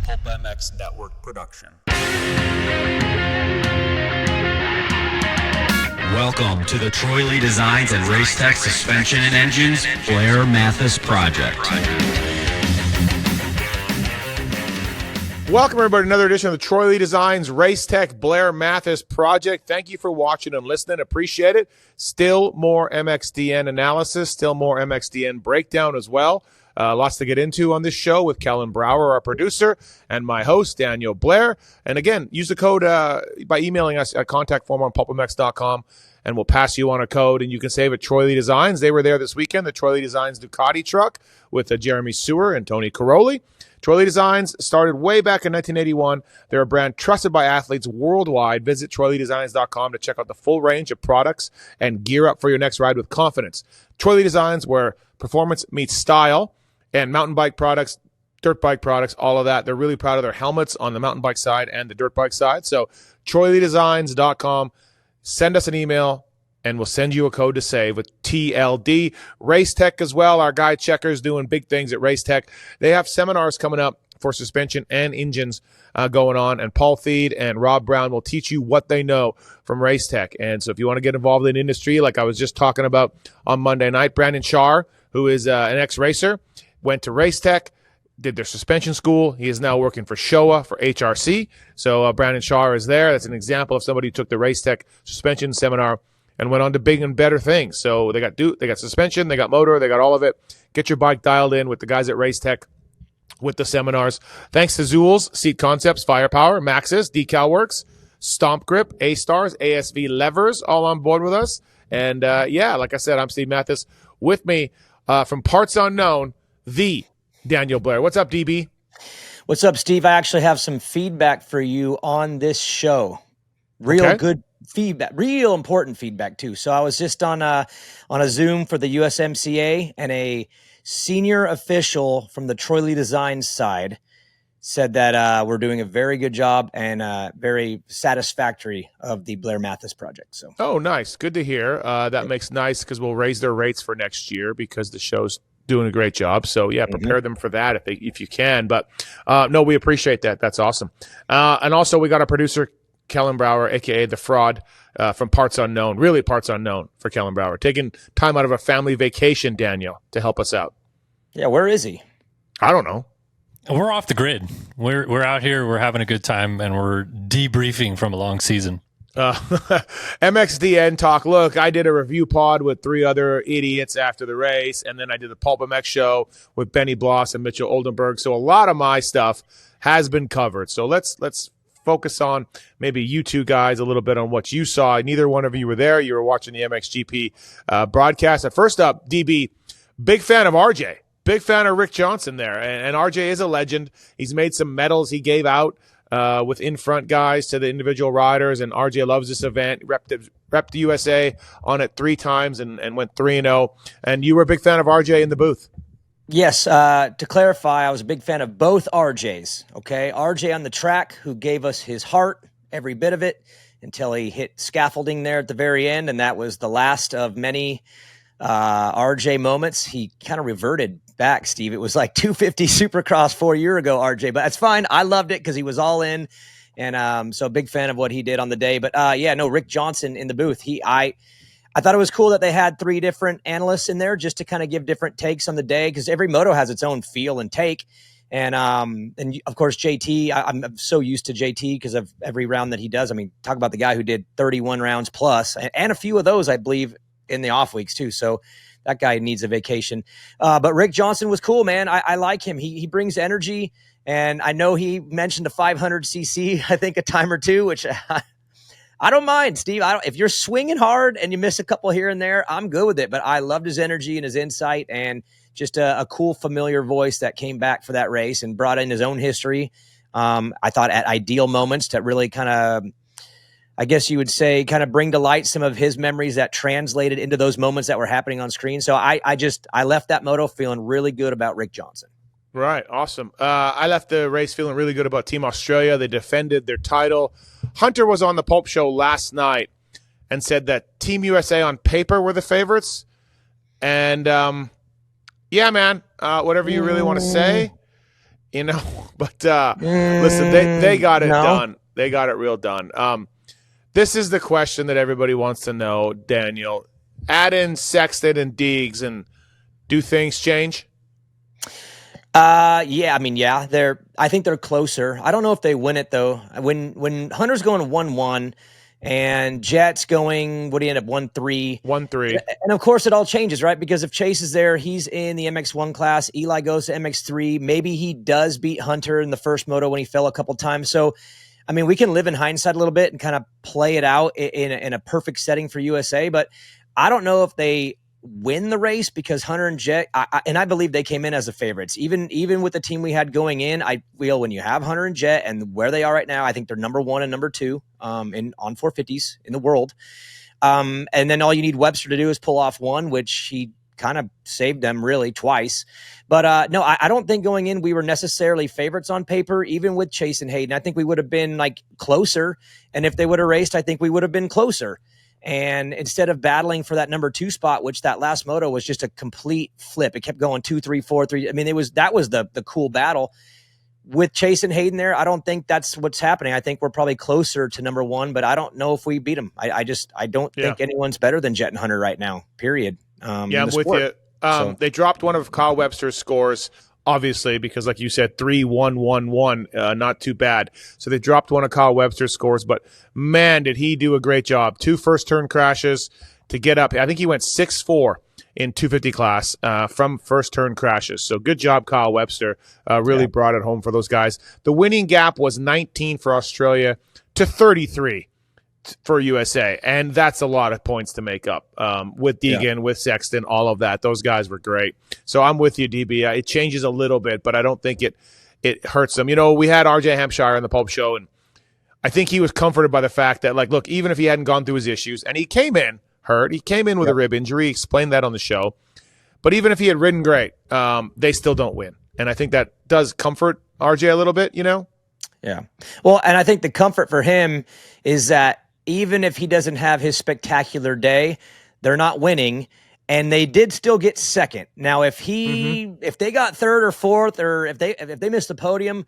Pulp MX Network production. Welcome to the Troy Lee Designs and Racetech Suspension and Engines Blair Matthes Project. Welcome, everybody, to another edition of the Troy Lee Designs Racetech Blair Matthes Project. Thank you for watching and listening. Appreciate it. Still more MXdN analysis, still more MXdN breakdown as well. Lots to get into on this show with Kellen Brower, our producer, and my host, Daniel Blair. And again, use the code by emailing us at contact form on pulpmx.com, and we'll pass you on a code, and you can save at Troy Lee Designs. They were there this weekend, the Troy Lee Designs Ducati truck with Jeremy Sewer and Tony Caroli. Troy Lee Designs started way back in 1981. They're a brand trusted by athletes worldwide. Visit TroyLeeDesigns.com to check out the full range of products and gear up for your next ride with confidence. Troy Lee Designs, where performance meets style, and mountain bike products, dirt bike products, all of that. They're really proud of their helmets on the mountain bike side and the dirt bike side. So TroyLeeDesigns.com. Send us an email, and we'll send you a code to save with TLD. Racetech as well. Our guy Checker's doing big things at Racetech. They have seminars coming up for suspension and engines going on, and Paul Theed and Rob Brown will teach you what they know from Racetech. And so if you want to get involved in the industry, like I was just talking about on Monday night, Brandon Shar, who is an ex-racer, went to Racetech, did their suspension school. He is now working for Showa for HRC. So Brandon Shar is there. That's an example of somebody who took the Racetech suspension seminar and went on to big and better things. So they got suspension, they got motor, they got all of it. Get your bike dialed in with the guys at Racetech with the seminars. Thanks to Zool's, Seat Concepts, Firepower, Maxxis, Decal Works, Stomp Grip, A-Stars, ASV Levers, all on board with us. And like I said, I'm Steve Matthes. With me from Parts Unknown, the Daniel Blair. What's up, DB? What's up, Steve? I actually have some feedback for you on this show. Real good feedback, real important feedback too. So I was just on a Zoom for the USMCA, and a senior official from the Troy Lee Designs side said that we're doing a very good job and very satisfactory of the Blair Matthes project. So, oh, nice, good to hear. That makes nice because we'll raise their rates for next year because the show's doing a great job. So yeah, prepare them for that if you can. But no, we appreciate that. That's awesome. And also we got our producer Kellen Brower, aka the Fraud, from Parts Unknown. Really, Parts Unknown for Kellen Brower, taking time out of a family vacation, Daniel, to help us out. Yeah, where is he? I don't know. We're off the grid. We're out here. We're having a good time, and we're debriefing from a long season. MXdN talk. Look, I did a review pod with 3 other idiots after the race, and then I did the Pulp MX show with Benny Bloss and Mitchell Oldenburg. So a lot of my stuff has been covered. So let's focus on maybe you two guys a little bit on what you saw. Neither one of you were there. You were watching the MXGP broadcast. First up, DB, big fan of RJ. Big fan of Rick Johnson there. And RJ is a legend. He's made some medals he gave out with in-front guys to the individual riders, and RJ loves this event. Repped the USA on it 3 times and went 3-0. And you were a big fan of RJ in the booth. Yes, to clarify, I was a big fan of both RJs, okay? RJ on the track, who gave us his heart, every bit of it, until he hit scaffolding there at the very end, and that was the last of many RJ moments. He kind of reverted back, Steve. It was like 250 Supercross 4 years ago, RJ, but that's fine. I loved it because he was all in, and so a big fan of what he did on the day. But Rick Johnson in the booth. I thought it was cool that they had 3 different analysts in there just to kind of give different takes on the day, because every moto has its own feel and take. And of course, JT, I'm so used to JT because of every round that he does. I mean, talk about the guy who did 31 rounds plus, and a few of those, I believe, in the off weeks too. So that guy needs a vacation. But Rick Johnson was cool, man. I like him. He brings energy, and I know he mentioned a 500cc, I think, a time or two, which I don't mind, Steve. If you're swinging hard and you miss a couple here and there, I'm good with it. But I loved his energy and his insight, and just a cool, familiar voice that came back for that race and brought in his own history. I thought at ideal moments to really kind of, I guess you would say, kind of bring to light some of his memories that translated into those moments that were happening on screen. So I left that moto feeling really good about Rick Johnson. Right. Awesome. I left the race feeling really good about Team Australia. They defended their title. Hunter was on the Pulp Show last night and said that Team USA on paper were the favorites. And, yeah, man, whatever you really want to say. you know. But listen, they got it no. done. They got it real done. This is the question that everybody wants to know, Daniel. Add in Sexton and Deegs, and do things change? Yeah, I mean, yeah, I think they're closer. I don't know if they win it though. When Hunter's going 1-1 and Jet's going, what do you end up 1-3? 1-3. And of course it all changes, right? Because if Chase is there, he's in the MX1 class. Eli goes to MX3. Maybe he does beat Hunter in the first moto when he fell a couple times. So, I mean, we can live in hindsight a little bit and kind of play it out in a perfect setting for USA, but I don't know if they win the race because Hunter and Jet, I believe they came in as the favorites. Even with the team we had going in, when you have Hunter and Jet and where they are right now, I think they're number 1 and number 2 on 450s in the world. And then all you need Webster to do is pull off one, which he kind of saved them really twice. But no, I don't think going in we were necessarily favorites on paper, even with Chase and Hayden. I think we would have been like closer. And if they would have raced, I think we would have been closer. And instead of battling for that number 2 spot, which that last moto was just a complete flip, it kept going 2, 3, 4, 3. I mean, that was the cool battle with Chase and Hayden there. I don't think that's what's happening. I think we're probably closer to number 1, but I don't know if we beat them. I don't think anyone's better than Jet and Hunter right now, period. I'm with you. They dropped one of Kyle Webster's scores, obviously, because like you said, 3-1-1-1, not too bad. So they dropped one of Kyle Webster's scores, but man, did he do a great job. 2 first turn crashes to get up. I think he went 6-4 in 250 class from first turn crashes. So good job, Kyle Webster. Really brought it home for those guys. The winning gap was 19 for Australia to 33 for USA, and that's a lot of points to make up with Deegan, with Sexton, all of that. Those guys were great. So I'm with you, DB. It changes a little bit, but I don't think it hurts them. You know, we had RJ Hampshire on the Pulp Show, and I think he was comforted by the fact that, like, look, even if he hadn't gone through his issues, and he came in hurt, he came in with a rib injury, he explained that on the show, but even if he had ridden great, they still don't win. And I think that does comfort RJ a little bit, you know? Yeah. Well, and I think the comfort for him is that even if he doesn't have his spectacular day, they're not winning, and they did still get second. Now, if they got third or fourth, or if they missed the podium,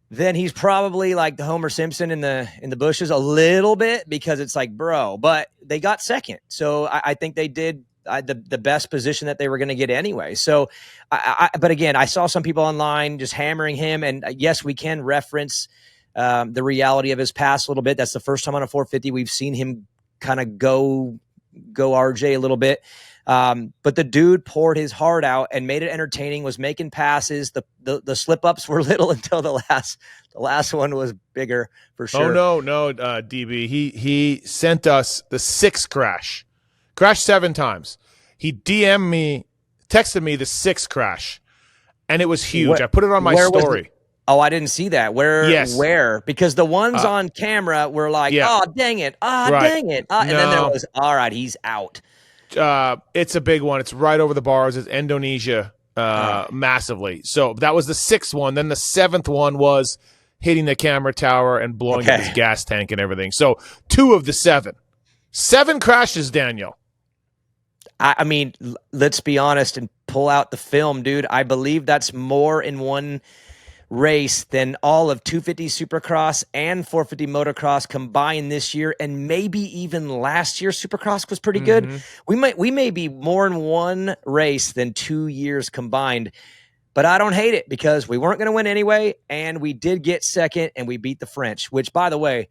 then he's probably like the Homer Simpson in the bushes a little bit, because it's like, bro, but they got second. So I think they did the best position that they were going to get anyway. So, but again, I saw some people online just hammering him, and yes, we can reference the reality of his past a little bit. That's the first time on a 450 we've seen him kind of go RJ a little bit. But the dude poured his heart out and made it entertaining, was making passes. The slip ups were little until the last one was bigger for sure. Oh, no, DB. He sent us the 6th crash. Crashed 7 times. He DM'd me, texted me the 6th crash, and it was huge. I put it on my story. Oh, I didn't see that. Where? Because the ones on camera were like, oh, dang it. Dang it. And then there was, all right, he's out. It's a big one. It's right over the bars. It's Indonesia massively. So that was the 6th one. Then the 7th one was hitting the camera tower and blowing up his gas tank and everything. So 2 of the 7. 7 crashes, Daniel. I mean, let's be honest and pull out the film, dude. I believe that's more in one race than all of 250 Supercross and 450 Motocross combined this year, and maybe even last year Supercross was pretty good. We may be more in one race than 2 years combined, but I don't hate it because we weren't going to win anyway, and we did get second, and we beat the French, which, by the way,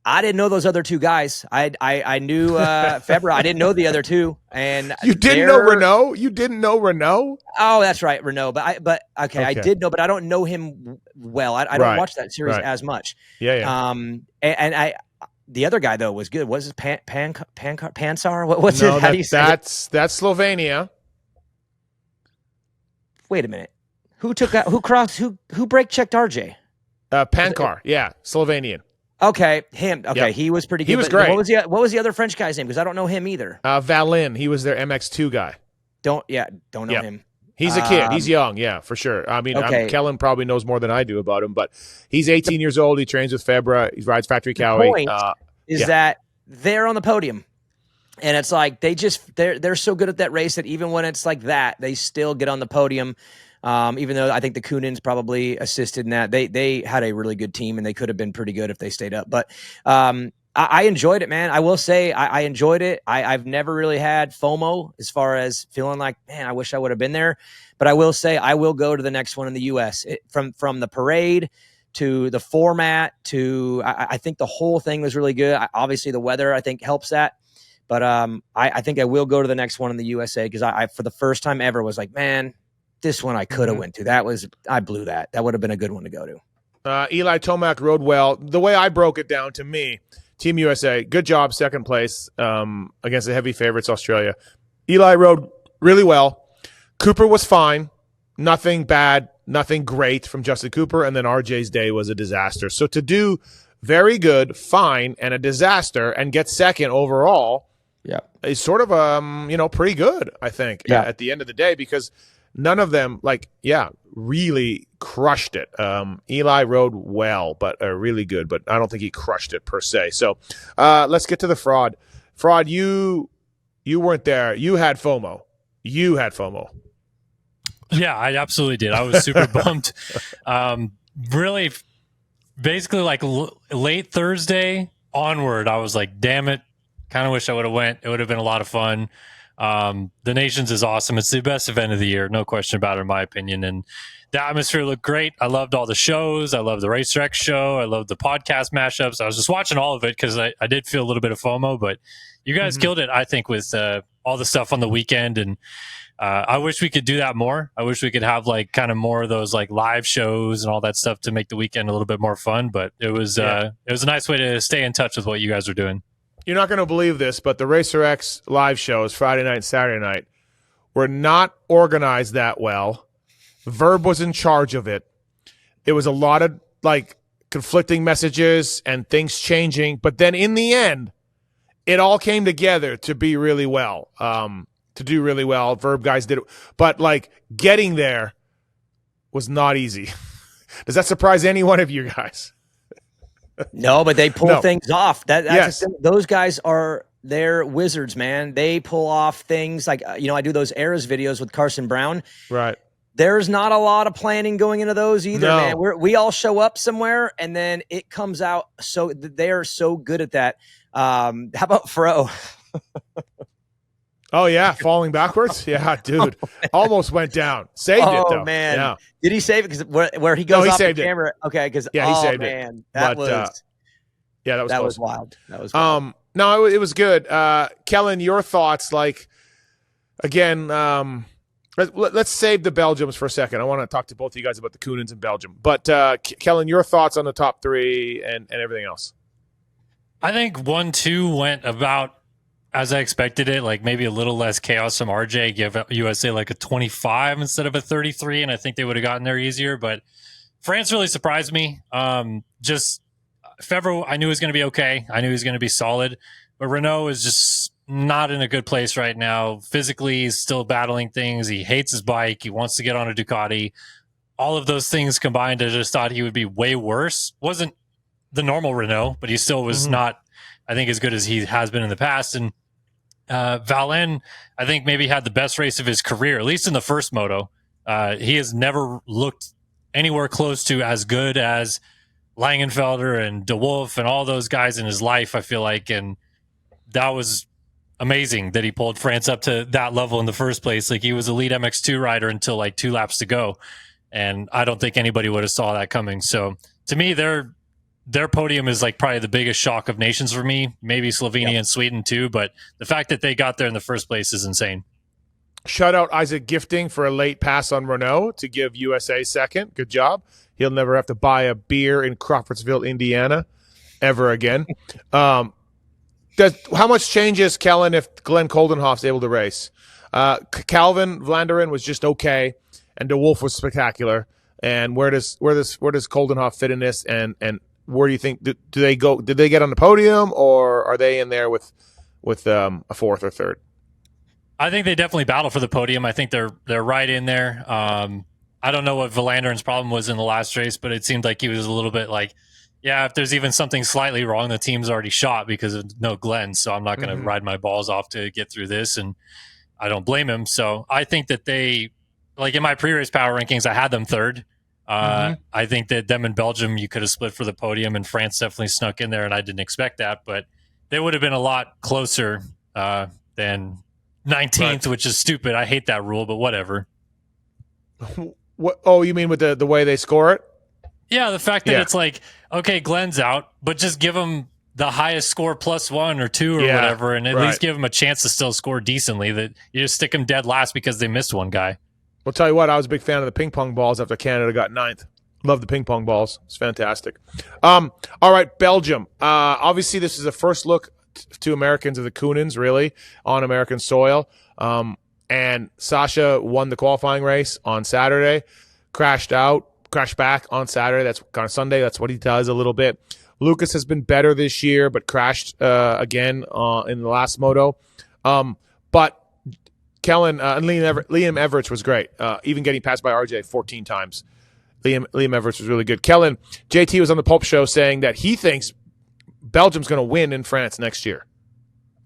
I didn't know those other 2 guys. I knew Febra. I didn't know the other 2. And you didn't know Renault? You didn't know Renault? Oh, that's right, Renault. But okay, I did know, but I don't know him well. I don't watch that series as much. Yeah. And the other guy though was good. What's his Pansar? What's no, his? How do you say that's Slovenia. Wait a minute. Who took out? Who crossed? Who brake checked RJ? Pankar. Yeah, Slovenian. Okay, him. Okay, he was pretty good. He was great. What was the other French guy's name? Because I don't know him either. Valin. He was their MX2 guy. Don't know him. He's a kid. He's young. Yeah, for sure. I mean, Kellen probably knows more than I do about him, but he's 18 years old. He trains with Febra. He rides Factory Cowie. The point is that they're on the podium, and it's like they're so good at that race that even when it's like that, they still get on the podium. Even though I think the Coonins probably assisted in that. They had a really good team and they could have been pretty good if they stayed up. But I enjoyed it, man. I will say I enjoyed it. I've never really had FOMO as far as feeling like, man, I wish I would have been there. But I will say I will go to the next one in the U.S. From the parade to the format to I think the whole thing was really good. Obviously, the weather I think helps that. But I think I will go to the next one in the USA because I for the first time ever was like, man, this one I could have went to. I blew that. That would have been a good one to go to. Eli Tomac rode well. The way I broke it down to me, Team USA, good job, second place against the heavy favorites, Australia. Eli rode really well. Cooper was fine. Nothing bad, nothing great from Justin Cooper. And then RJ's day was a disaster. So to do very good, fine, and a disaster and get second overall is sort of, pretty good, I think, at the end of the day, because none of them, really crushed it. Eli rode well, but really good, but I don't think he crushed it per se. So let's get to the fraud. Fraud, you weren't there. You had FOMO. Yeah, I absolutely did. I was super bummed. Really, basically, like late Thursday onward, I was like, damn it. Kind of wish I would have went. It would have been a lot of fun. The Nations is awesome. It's the best event of the year, no question about it, in my opinion. And the atmosphere looked great. I loved all the shows. I loved the RaceRX show. I loved the podcast mashups. I was just watching all of it because I did feel a little bit of FOMO, but you guys killed it, I think, with all the stuff on the weekend. And I wish we could do that more. I wish we could have like kind of more of those like live shows and all that stuff to make the weekend a little bit more fun. But it was a nice way to stay in touch with what you guys are doing. You're not going to believe this, but the Racer X live shows, Friday night and Saturday night, were not organized that well. Verb was in charge of it. It was a lot of like conflicting messages and things changing. But then in the end, it all came together to be really well, to do really well. Verb guys did it. But like getting there was not easy. Does that surprise any one of you guys? No, but they pull things off. Yes. Those guys they're wizards, man. They pull off things like, I do those Eras videos with Carson Brown. Right. There's not a lot of planning going into those either, No. man. We all show up somewhere and then it comes out. So they're so good at that. How about Fro? Oh, yeah. Falling backwards? Yeah, dude. Almost went down. Saved it, though. Oh, man. Yeah. Did he save it? Because where he goes he off the saved it. camera. Okay, because Yeah, he saved it. man, that was that was that close. was wild. That was wild. No, it was good. Kellen, your thoughts, like, again, let's save the Belgiums for a second. I want to talk to both of you guys about the Coonins in Belgium. But, Kellen, your thoughts on the top three and everything else? I think 1-2 went about as I expected it, like maybe a little less chaos from RJ, give USA like a 25 instead of a 33, and I think they would have gotten there easier. But France really surprised me. Just Fevre, I knew he was going to be okay. I knew he was going to be solid. But Renault is just not in a good place right now. Physically, he's still battling things. He hates his bike. He wants to get on a Ducati. All of those things combined, I just thought he would be way worse. Wasn't the normal Renault, but he still was not, I think, as good as he has been in the past. And Valen, I think, maybe had the best race of his career, at least in the first moto. He has never looked anywhere close to as good as Langenfelder and De Wolf and all those guys in his life, I feel like. And that was amazing that he pulled France up to that level in the first place. Like, he was a lead MX2 rider until like 2 laps to go. And I don't think anybody would have saw that coming. So to me, their podium is like probably the biggest shock of nations for me. Maybe Slovenia and Sweden too, but the fact that they got there in the first place is insane. Shout out Isaac Gifting for a late pass on Renault to give USA second. Good job. He'll never have to buy a beer in Crawfordsville, Indiana, ever again. How much changes, Kellen, if Glenn Coldenhoff's able to race? Calvin Vlanderen was just okay, and De Wolf was spectacular. And where does Coldenhoff fit in this? And where do you think do they go? Did they get on the podium, or are they in there with a fourth or third? I think they definitely battle for the podium. I think they're right in there. I don't know what Vlanderen's problem was in the last race, but it seemed like he was a little bit like, yeah, if there's even something slightly wrong, the team's already shot because of no Glenn. So I'm not going to ride my balls off to get through this, and I don't blame him. So I think that they like in my pre-race power rankings, I had them third. I think that them in Belgium, you could have split for the podium, and France definitely snuck in there, and I didn't expect that, but they would have been a lot closer than 19th, Right. which is stupid. I hate that rule, but whatever. What? Oh, you mean with the way they score it? Yeah, the fact that Yeah. it's like, okay, Glenn's out, but just give him the highest score +1 or 2 or Yeah, whatever, and at right. least give him a chance to still score decently. That you just stick him dead last because they missed one guy. I'll tell you what, I was a big fan of the ping pong balls after Canada got 9th. Love the ping pong balls. It's fantastic. All right, Belgium. Obviously, this is a first look to Americans of the Koonins, really, on American soil. And Sasha won the qualifying race on Saturday, crashed back on Saturday. That's kind of Sunday. That's what he does a little bit. Lucas has been better this year, but crashed again in the last moto. But Kellen and Liam Everett was great, even getting passed by RJ 14 times. Liam Everett was really good. Kellen, JT was on the Pulp Show saying that he thinks Belgium's going to win in France next year.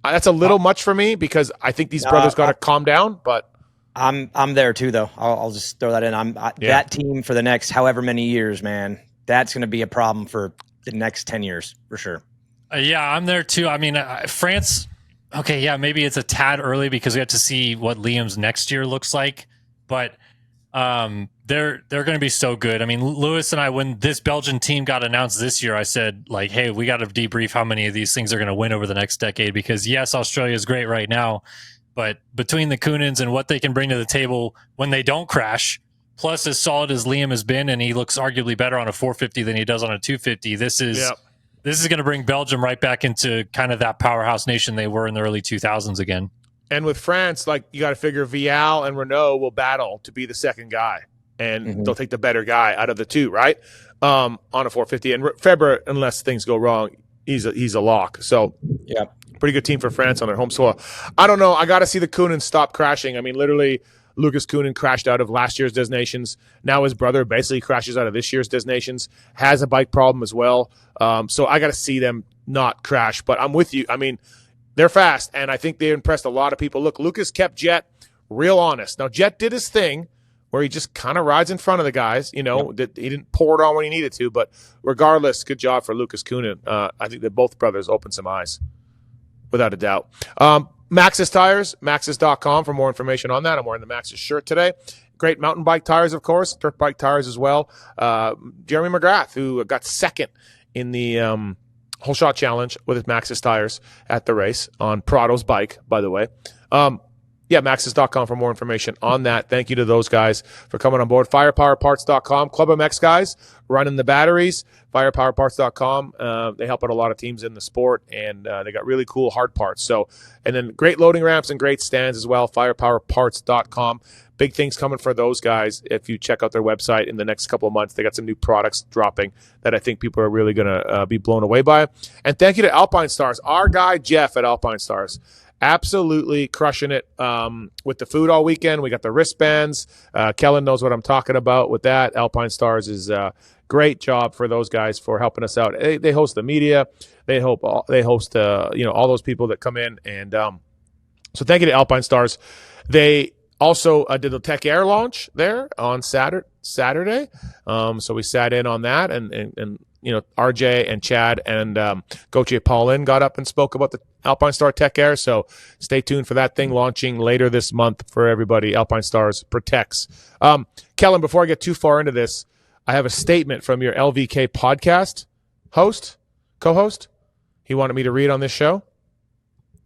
That's a little much for me because I think these brothers got to calm down. But I'm there too, though. I'll just throw that in. That team for the next however many years, man. That's going to be a problem for the next 10 years for sure. Yeah, I'm there too. I mean, France. Okay, yeah, maybe it's a tad early because we have to see what Liam's next year looks like, but they're going to be so good. I mean, Lewis and I, when this Belgian team got announced this year, I said, like, hey, we got to debrief how many of these things are going to win over the next decade because, yes, Australia is great right now, but between the Koonins and what they can bring to the table when they don't crash, plus as solid as Liam has been, and he looks arguably better on a 450 than he does on a 250, this is going to bring Belgium right back into kind of that powerhouse nation they were in the early 2000s again. And with France, like you got to figure Vial and Renault will battle to be the second guy, and they'll take the better guy out of the two, right? On a 450. And Feber, unless things go wrong, he's a lock. So Yeah. pretty good team for France on their home soil. I don't know. I got to see the Koonins stop crashing. I mean, literally, Lucas Koenen crashed out of last year's Des Nations. Now his brother basically crashes out of this year's Des Nations. Has a bike problem as well. So I got to see them not crash. But I'm with you. I mean, they're fast, and I think they impressed a lot of people. Look, Lucas kept Jet real honest. Now, Jet did his thing where he just kind of rides in front of the guys. You know, that he didn't pour it on when he needed to. But regardless, good job for Lucas Koenen. I think that both brothers opened some eyes, without a doubt. Maxxis Tires, Maxxis.com for more information on that. I'm wearing the Maxxis shirt today. Great mountain bike tires, of course, dirt bike tires as well. Jeremy McGrath, who got second in the whole shot challenge with his Maxxis tires at the race on Prado's bike, by the way. Maxxis.com for more information on that. Thank you to those guys for coming on board. Firepowerparts.com, Club MX guys running the batteries. Firepowerparts.com. They help out a lot of teams in the sport, and they got really cool hard parts. So, and then great loading ramps and great stands as well. Firepowerparts.com. Big things coming for those guys. If you check out their website in the next couple of months, they got some new products dropping that I think people are really going to be blown away by. And thank you to Alpine Stars. Our guy, Jeff at Alpine Stars, absolutely crushing it with the food all weekend. We got the wristbands. Kellen knows what I'm talking about with that. Alpine Stars is great job for those guys for helping us out. They host the media. They host all those people that come in. And so thank you to Alpine Stars. They also did the Tech Air launch there on Saturday. So we sat in on that, and RJ and Chad and Gauthier Paulin got up and spoke about the Alpine Star Tech Air. So stay tuned for that thing launching later this month for everybody. Alpine Stars protects. Kellen, before I get too far into this, I have a statement from your LVK podcast co-host. He wanted me to read on this show.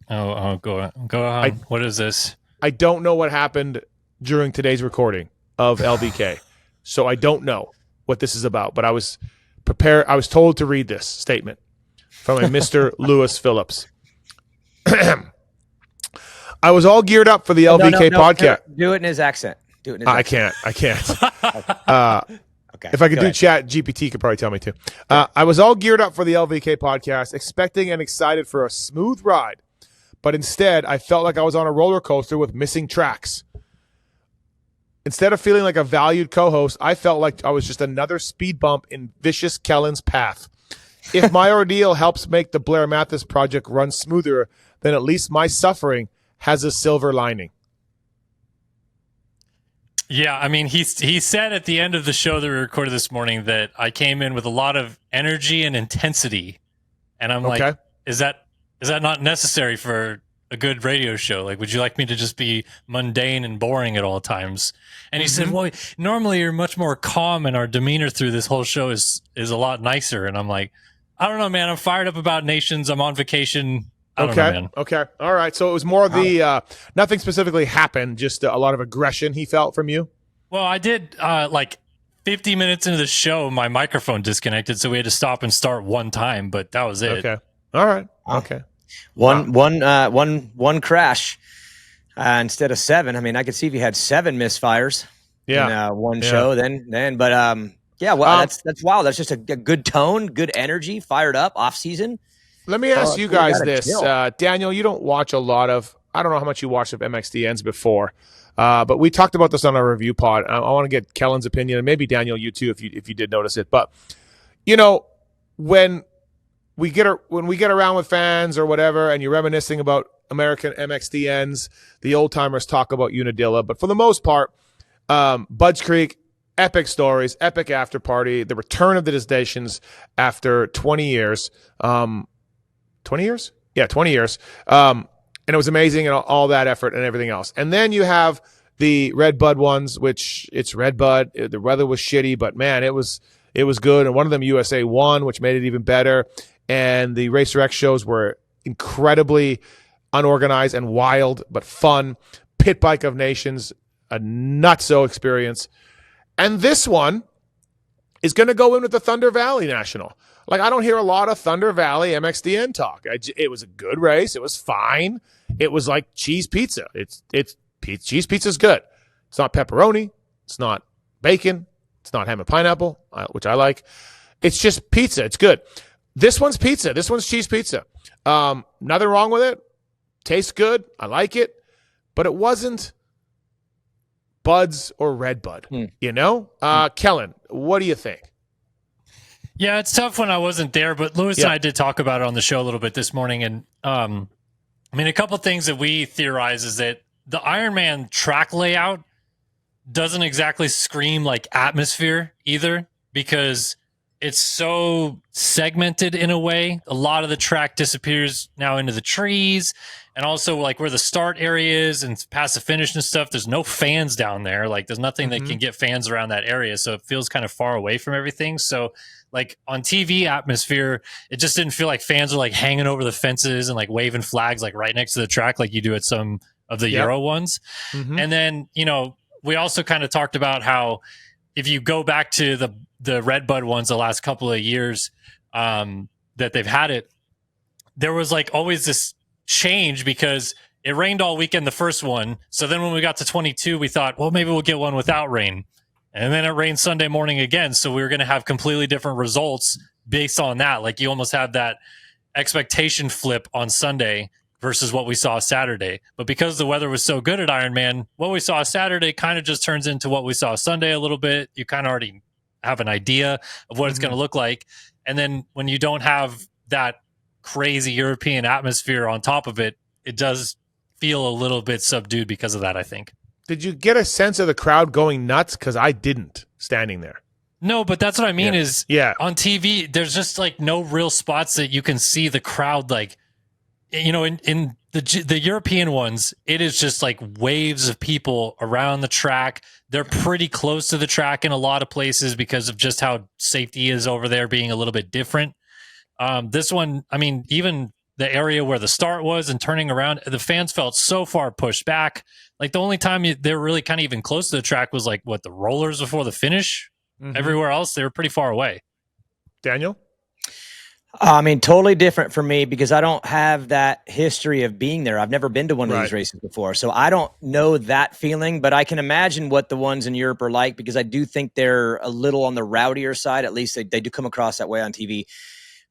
Oh, go on. What is this? I don't know what happened during today's recording of LVK, so I don't know what this is about. But I was prepared. I was told to read this statement from a Mr. Lewis Phillips. I was all geared up for the LVK podcast. Do it in his accent. I can't. Okay. If I could do chat, GPT could probably tell me to. I was all geared up for the LVK podcast, expecting and excited for a smooth ride. But instead, I felt like I was on a roller coaster with missing tracks. Instead of feeling like a valued co-host, I felt like I was just another speed bump in vicious Kellen's path. If my ordeal helps make the Blair Matthes project run smoother, then at least my suffering has a silver lining. Yeah, I mean, he said at the end of the show that we recorded this morning that I came in with a lot of energy and intensity, and I'm Okay. like, is that not necessary for a good radio show? Like, would you like me to just be mundane and boring at all times? And he said, well, normally you're much more calm, and our demeanor through this whole show is a lot nicer. And I'm like, I don't know, man. I'm fired up about Nations. I'm on vacation. I don't know, man. Okay. All right. So it was more of the nothing specifically happened, just a lot of aggression he felt from you. Well, I did like 50 minutes into the show, my microphone disconnected, so we had to stop and start one time, but that was it. Okay. All right. Okay. One crash instead of 7. I mean, I could see if you had 7 misfires in one show, then. But that's wild. That's just a good tone, good energy, fired up, off season. Let me ask you guys this, Daniel. You don't watch a lot of. I don't know how much you watched of MXDNs before, but we talked about this on our review pod. I want to get Kellen's opinion, and maybe Daniel, you too, if you did notice it. But when we get around with fans or whatever, and you're reminiscing about American MXDNs, the old timers talk about Unadilla, but for the most part, Budds Creek, epic stories, epic after party, the return of the Disdations after 20 years. 20 years? Yeah, 20 years. And it was amazing and all that effort and everything else. And then you have the Red Bud ones, which it's Red Bud. The weather was shitty, but man, it was good. And one of them USA won, which made it even better. And the Racer X shows were incredibly unorganized and wild, but fun. Pit Bike of Nations, a nutso experience. And this one is going to go in with the Thunder Valley National. Like, I don't hear a lot of Thunder Valley MXDN talk. It was a good race. It was fine. It was like cheese pizza. Cheese pizza's good. It's not pepperoni. It's not bacon. It's not ham and pineapple, which I like. It's just pizza. It's good. This one's pizza. This one's cheese pizza. Nothing wrong with it. Tastes good. I like it. But it wasn't Buds or Red Bud. Kellen, what do you think? Yeah, it's tough when I wasn't there, but Lewis and I did talk about it on the show a little bit this morning. And I mean, a couple things that we theorize is that the Ironman track layout doesn't exactly scream like atmosphere either, because it's so segmented in a way. A lot of the track disappears now into the trees, and also like where the start area is and past the finish and stuff, there's no fans down there. Like, there's nothing that can get fans around that area. So it feels kind of far away from everything. So like on TV atmosphere, it just didn't feel like fans are like hanging over the fences and like waving flags like right next to the track like you do at some of the Euro ones. And then, we also kind of talked about how if you go back to the Red Bud ones the last couple of years that they've had it, there was like always this change because it rained all weekend the first one. So then when we got to 22, we thought, well, maybe we'll get one without rain. And then it rained Sunday morning again. So we were going to have completely different results based on that. Like, you almost have that expectation flip on Sunday versus what we saw Saturday. But because the weather was so good at Ironman, what we saw Saturday kind of just turns into what we saw Sunday a little bit. You kind of already have an idea of what it's going to look like. And then when you don't have that crazy European atmosphere on top of it, it does feel a little bit subdued because of that, I think. Did you get a sense of the crowd going nuts? Because I didn't, standing there. No, but that's what I mean is on TV, there's just like no real spots that you can see the crowd. Like, in the European ones, it is just like waves of people around the track. They're pretty close to the track in a lot of places because of just how safety is over there being a little bit different. This one, I mean, even the area where the start was and turning around, the fans felt so far pushed back. Like, the only time they were really kind of even close to the track was like the rollers before the finish. Everywhere else, they were pretty far away. Daniel? I mean, totally different for me because I don't have that history of being there. I've never been to one of these races before, so I don't know that feeling, but I can imagine what the ones in Europe are like because I do think they're a little on the rowdier side. At least they do come across that way on TV.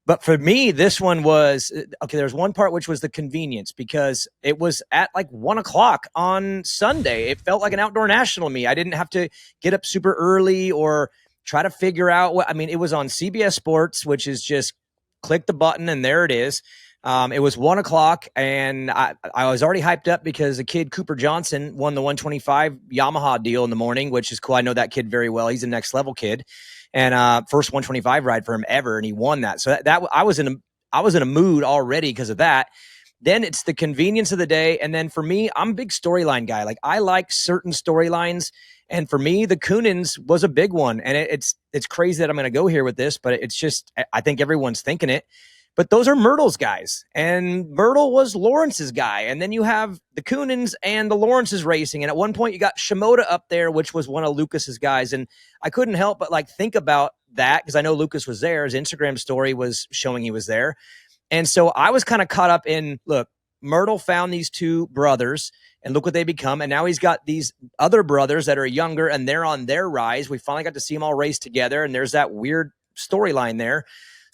But for me, this one was, okay, there's one part which was the convenience because it was at like 1 o'clock on Sunday. It felt like an outdoor national to me. I didn't have to get up super early or try to figure out it was on CBS Sports, which is just click the button and there it is. It was 1:00, and I was already hyped up because the kid Cooper Johnson won the 125 Yamaha deal in the morning, which is cool. I know that kid very well. He's a next level kid, and first 125 ride for him ever, and he won that. So that I was in a mood already because of that. Then it's the convenience of the day, and then for me, I'm a big storyline guy. Like I like certain storylines, and for me, the Coonins was a big one. And it's crazy that I'm going to go here with this, but it's just I think everyone's thinking it. But those are Myrtle's guys, and Myrtle was Lawrence's guy. And then you have the Coonins and the Lawrence's racing. And at one point you got Shimoda up there, which was one of Lucas's guys. And I couldn't help but like think about that because I know Lucas was there. His Instagram story was showing he was there. And so I was kind of caught up in, look, Myrtle found these two brothers and look what they become. And now he's got these other brothers that are younger and they're on their rise. We finally got to see them all race together. And there's that weird storyline there.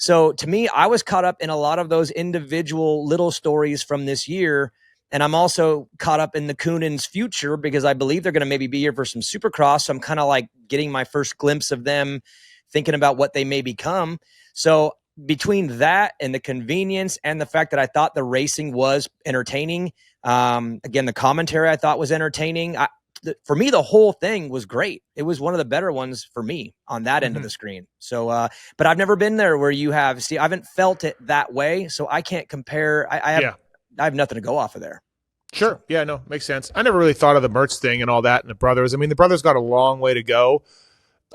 So to me, I was caught up in a lot of those individual little stories from this year. And I'm also caught up in the Coonins' future because I believe they're going to maybe be here for some Supercross. So I'm kind of like getting my first glimpse of them, thinking about what they may become. So between that and the convenience and the fact that I thought the racing was entertaining, again, the commentary I thought was entertaining. For me, the whole thing was great. It was one of the better ones for me on that end of the screen. So, but I've never been there where you have. See, I haven't felt it that way, so I can't compare. I have nothing to go off of there. Sure. So. Yeah, no, makes sense. I never really thought of the merch thing and all that and the brothers. I mean, the brothers got a long way to go.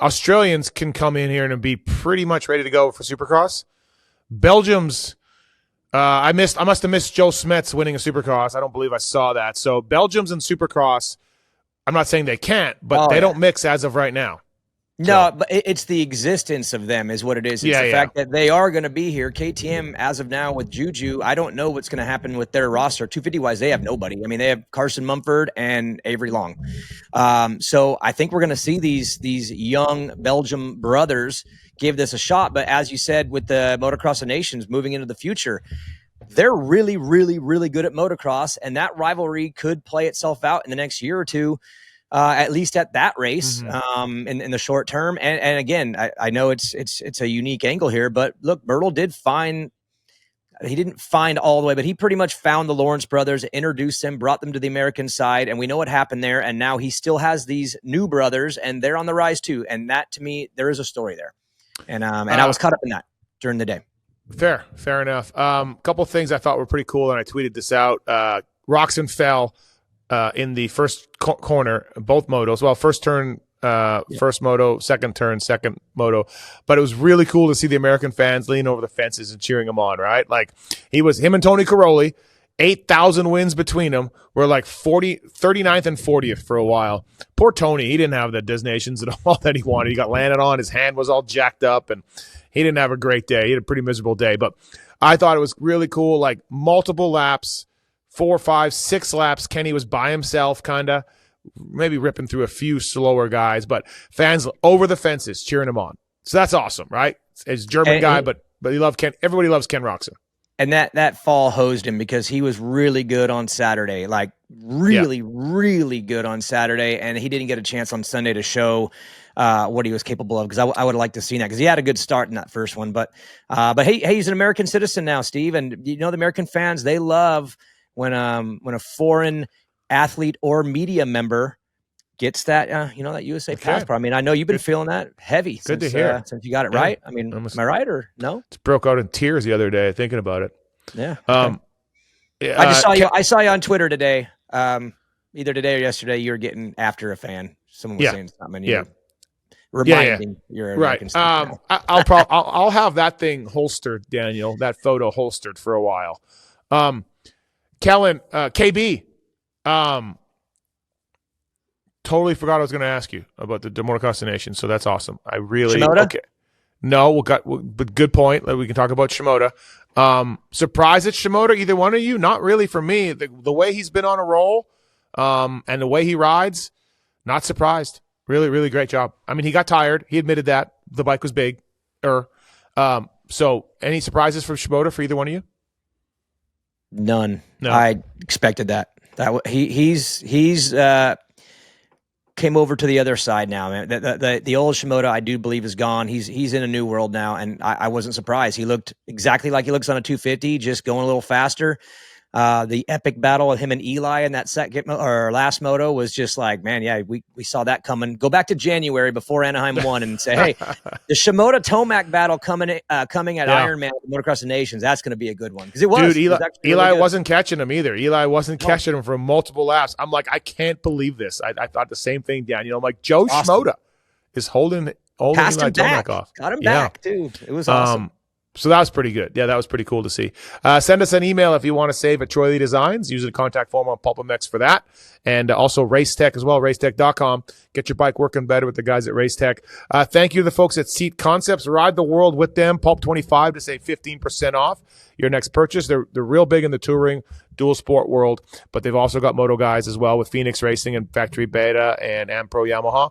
Australians can come in here and be pretty much ready to go for Supercross. Belgium's I must have missed Joe Smets winning a Supercross. I don't believe I saw that. So Belgium's in Supercross. I'm not saying they can't, but they don't mix as of right now. No, but it's the existence of them is what it is. It's the fact that they are going to be here. KTM, as of now, with Juju, I don't know what's going to happen with their roster. 250-wise, they have nobody. I mean, they have Carson Mumford and Avery Long. So I think we're going to see these young Belgium brothers give this a shot. But as you said, with the Motocross of Nations moving into the future, they're really, really, really good at motocross, and that rivalry could play itself out in the next year or two, at least at that race, in the short term. And again, I know it's a unique angle here, but look, Myrtle didn't find all the way, but he pretty much found the Lawrence brothers, introduced them, brought them to the American side, and we know what happened there. And now he still has these new brothers, and they're on the rise too. And that, to me, there is a story there. And I was caught up in that during the day. Fair enough. Couple of things I thought were pretty cool, and I tweeted this out. Roczen fell in the first corner, both motos. Well, first turn, first moto, second turn, second moto. But it was really cool to see the American fans lean over the fences and cheering him on, right? Like him and Tony Caroli, 8,000 wins between them, were like 39th and 40th for a while. Poor Tony, he didn't have the designations at all that he wanted. He got landed on, his hand was all jacked up, and he didn't have a great day. He had a pretty miserable day. But I thought it was really cool, like multiple laps, 4, 5, 6 laps. Kenny was by himself, kind of, maybe ripping through a few slower guys, but fans over the fences cheering him on. So that's awesome, right? He's a German guy, but he loved Ken. Everybody loves Ken Roczen. And that fall hosed him because he was really good on Saturday, like really good on Saturday, and he didn't get a chance on Sunday to show what he was capable of, because I would have liked to see that, because he had a good start in that first one. But hey, he's an American citizen now, Steve, and you know the American fans, they love when a foreign athlete or media member gets that that USA passport. I mean, I know you've been feeling that heavy Good since, to hear. Since you got it right. I mean, am I right or no? Just broke out in tears the other day thinking about it. Yeah. Okay. I just saw you. I saw you on Twitter today. Either today or yesterday, you were getting after a fan. Someone was saying something. And you reminding you're an American citizen. I'll have that thing holstered, Daniel. That photo holstered for a while. Kellen, KB. Totally forgot I was going to ask you about the Motocross of Nations, so that's awesome. I really Shimoda? Okay. No, but good point. We can talk about Shimoda. Surprised at Shimoda, either one of you? Not really for me. The way he's been on a roll, and the way he rides, not surprised. Really, really great job. I mean, he got tired. He admitted that the bike was big. So, any surprises from Shimoda for either one of you? None. No. I expected that. He's came over to the other side now, man. The old Shimoda, I do believe, is gone. He's in a new world now, and I wasn't surprised. He looked exactly like he looks on a 250, just going a little faster. The epic battle of him and Eli in that second or last moto was just like, man, yeah, we saw that coming. Go back to January before Anaheim won and say, hey, the Shimoda Tomac battle coming at Ironman, Motocross of Nations, that's going to be a good one. Because it was. Dude, Eli wasn't catching him either. Eli wasn't No. catching him for multiple laps. I'm like, I can't believe this. I thought the same thing, Daniel. I'm like, Joe Shimoda is holding Passed Eli him back. Tomac off. Got him back, too. It was awesome. So that was pretty good. Yeah, that was pretty cool to see. Send us an email if you want to save at Troy Lee Designs. Use the contact form on PulpMX for that. And also Racetech as well, racetech.com. Get your bike working better with the guys at Racetech. Thank you to the folks at Seat Concepts. Ride the world with them. Pulp25 to save 15% off your next purchase. They're real big in the touring, dual sport world, but they've also got moto guys as well with Phoenix Racing and Factory Beta and Ampro Yamaha.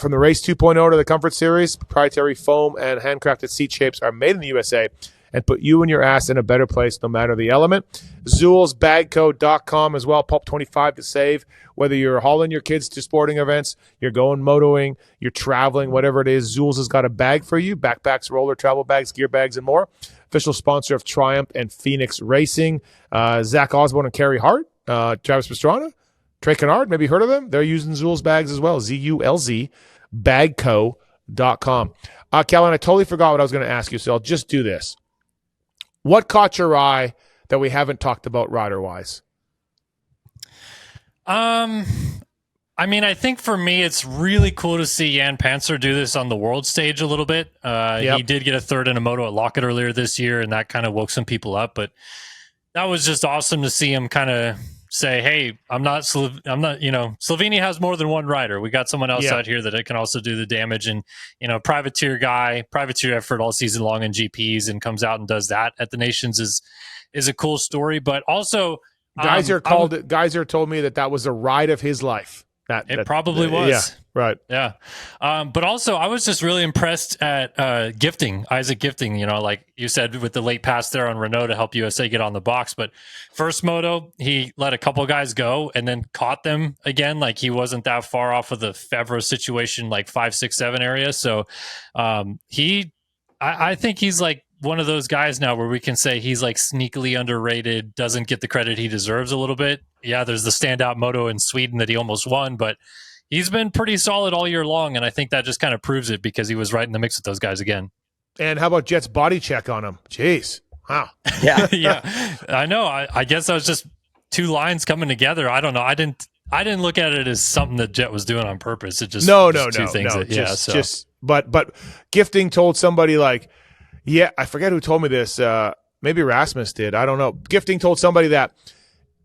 From the Race 2.0 to the Comfort Series, proprietary foam and handcrafted seat shapes are made in the USA and put you and your ass in a better place no matter the element. ZoolsBagCo.com as well, Pulp25 to save. Whether you're hauling your kids to sporting events, you're going motoing, you're traveling, whatever it is, Zools has got a bag for you. Backpacks, roller, travel bags, gear bags, and more. Official sponsor of Triumph and Phoenix Racing. Zach Osborne and Kerry Hart, Travis Pastrana, Trey Kennard, maybe heard of them? They're using Zulz bags as well, ZULZ, bagco.com. Kellen, I totally forgot what I was going to ask you, so I'll just do this. What caught your eye that we haven't talked about rider-wise? I mean, I think for me, it's really cool to see Jan Panzer do this on the world stage a little bit. He did get a third in a moto at Lockett earlier this year, and that kind of woke some people up, but that was just awesome to see him kind of say, hey, Slovenia has more than one rider. We got someone else out here that can also do the damage. And, privateer effort all season long in GPs and comes out and does that at the Nations is a cool story. But also, Geyser told me that was a ride of his life. It probably was. Yeah, right. Yeah. But also, I was just really impressed at Isaac Gifting, like you said, with the late pass there on Renault to help USA get on the box. But first moto, he let a couple guys go and then caught them again. Like he wasn't that far off of the Favreau situation, like 5, 6, 7 area. So I think he's like one of those guys now where we can say he's like sneakily underrated, doesn't get the credit he deserves a little bit. Yeah, there's the standout moto in Sweden that he almost won, but he's been pretty solid all year long, and I think that just kind of proves it because he was right in the mix with those guys again. And how about Jet's body check on him? Jeez. Wow. Yeah. Yeah. I know. I guess that was just two lines coming together. I don't know. I didn't look at it as something that Jet was doing on purpose. It just two things. But Gifting told somebody like, yeah, I forget who told me this. Maybe Rasmus did. I don't know. Gifting told somebody that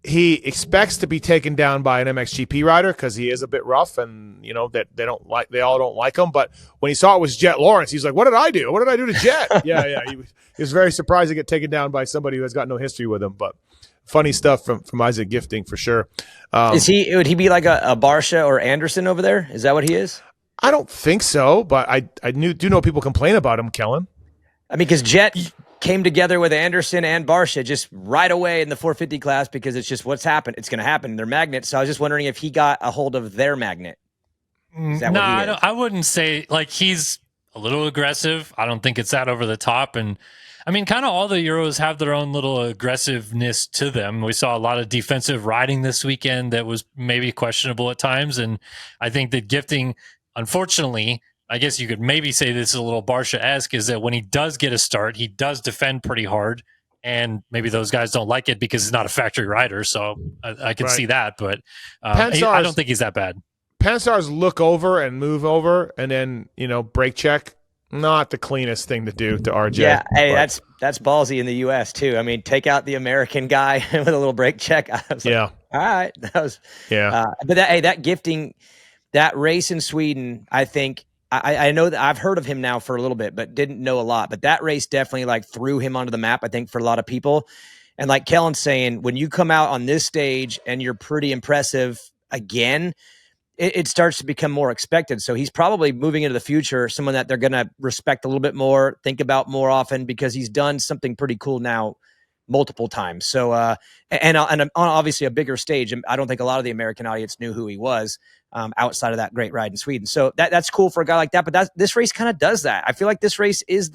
he expects to be taken down by an MXGP rider because he is a bit rough, and that they all don't like him. But when he saw it was Jet Lawrence, he's like, "What did I do? What did I do to Jet?" Yeah. He was very surprised to get taken down by somebody who has got no history with him. But funny stuff from Isaac Gifting for sure. Would he be like a Barsha or Anderson over there? Is that what he is? I don't think so, but I do know people complain about him, Kellen. I mean, because Jet came together with Anderson and Barsha just right away in the 450 class because it's just what's happened. It's going to happen. They're magnets. So I was just wondering if he got a hold of their magnet. I wouldn't say like he's a little aggressive. I don't think it's that over the top. And I mean, kind of all the Euros have their own little aggressiveness to them. We saw a lot of defensive riding this weekend that was maybe questionable at times. And I think that Gifting, unfortunately, I guess you could maybe say this is a little Barsha-esque, is that when he does get a start, he does defend pretty hard, and maybe those guys don't like it because he's not a factory rider, so I can see that, but I don't think he's that bad. Pansar's look over and move over, and then, brake check, not the cleanest thing to do to RJ. Yeah, hey, that's ballsy in the U.S., too. I mean, take out the American guy with a little brake check. I was like, all right. That was, but that Gifting, that race in Sweden, I think, I know that I've heard of him now for a little bit, but didn't know a lot. But that race definitely like threw him onto the map, I think, for a lot of people. And like Kellen's saying, when you come out on this stage and you're pretty impressive again, it starts to become more expected. So he's probably moving into the future, someone that they're going to respect a little bit more, think about more often, because he's done something pretty cool now multiple times. So, and on obviously a bigger stage. I don't think a lot of the American audience knew who he was outside of that great ride in Sweden. So that's cool for a guy like that. But this race kind of does that. I feel like this race is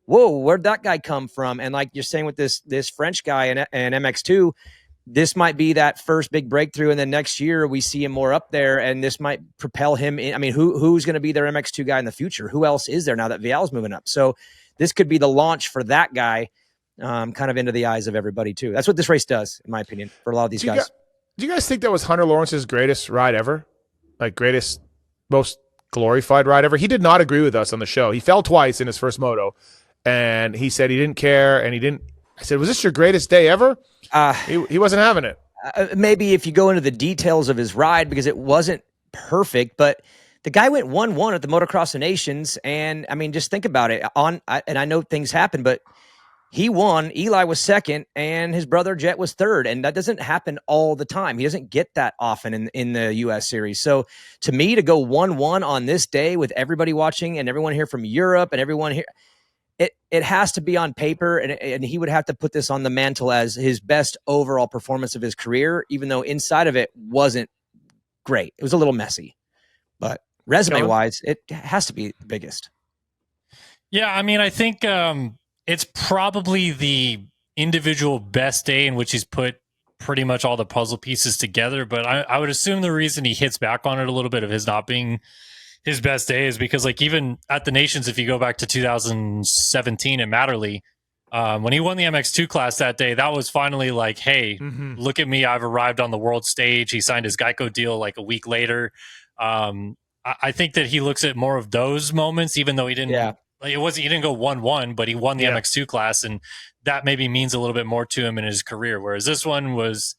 whoa, where'd that guy come from? And like you're saying with this French guy and MX2, this might be that first big breakthrough. And then next year we see him more up there, and this might propel him in. I mean, who's going to be their MX2 guy in the future? Who else is there now that Vial's moving up? So this could be the launch for that guy, kind of into the eyes of everybody too. That's what this race does, in my opinion, for a lot of these guys. Do you guys think that was Hunter Lawrence's greatest ride ever? Like greatest, most glorified ride ever? He did not agree with us on the show. He fell twice in his first moto, and he said he didn't care, and he didn't. I said, was this your greatest day ever? He wasn't having it. Maybe if you go into the details of his ride, because it wasn't perfect, but the guy went 1-1 at the Motocross of Nations. And I mean, just think about it. And I know things happen, but he won. Eli was second, and his brother Jet was third. And that doesn't happen all the time. He doesn't get that often in the US series. So to me, to go 1-1 on this day with everybody watching and everyone here from Europe and everyone here, it has to be on paper, and he would have to put this on the mantle as his best overall performance of his career, even though inside of it wasn't great. It was a little messy, but resume-wise, it has to be the biggest. Yeah, I mean, I think it's probably the individual best day in which he's put pretty much all the puzzle pieces together, but I would assume the reason he hits back on it a little bit of his not being his best day is because, like, even at the Nations, if you go back to 2017 in Matterley, when he won the MX2 class that day, that was finally like, hey, look at me, I've arrived on the world stage. He signed his Geico deal like a week later. I think that he looks at more of those moments, even though he didn't. Yeah. Like, he didn't go 1-1, but he won the MX2 class, and that maybe means a little bit more to him in his career. Whereas this one was,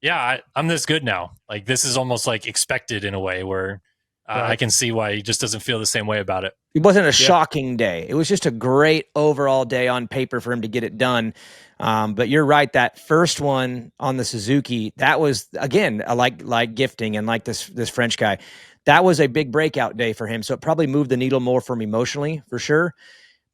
I'm this good now. Like, this is almost like expected in a way where. I can see why he just doesn't feel the same way about it. It wasn't a shocking day. It was just a great overall day on paper for him to get it done. But you're right. That first one on the Suzuki, that was, again, like gifting and like this French guy. That was a big breakout day for him. So it probably moved the needle more for him emotionally, for sure.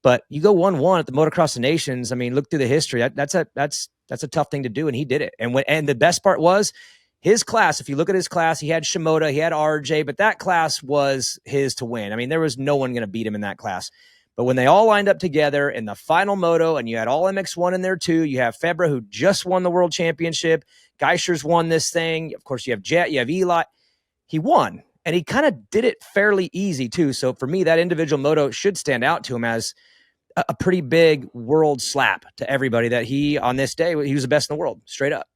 But you go 1-1 at the Motocross of Nations. I mean, look through the history. That's a tough thing to do, and he did it. And the best part was, his class, if you look at his class, he had Shimoda, he had RJ, but that class was his to win. I mean, there was no one going to beat him in that class. But when they all lined up together in the final moto, and you had all MX1 in there too, you have Febvre, who just won the world championship. Geischer's won this thing. Of course, you have Jet, you have Eli. He won, and he kind of did it fairly easy too. So for me, that individual moto should stand out to him as a pretty big world slap to everybody that he, on this day, he was the best in the world, straight up.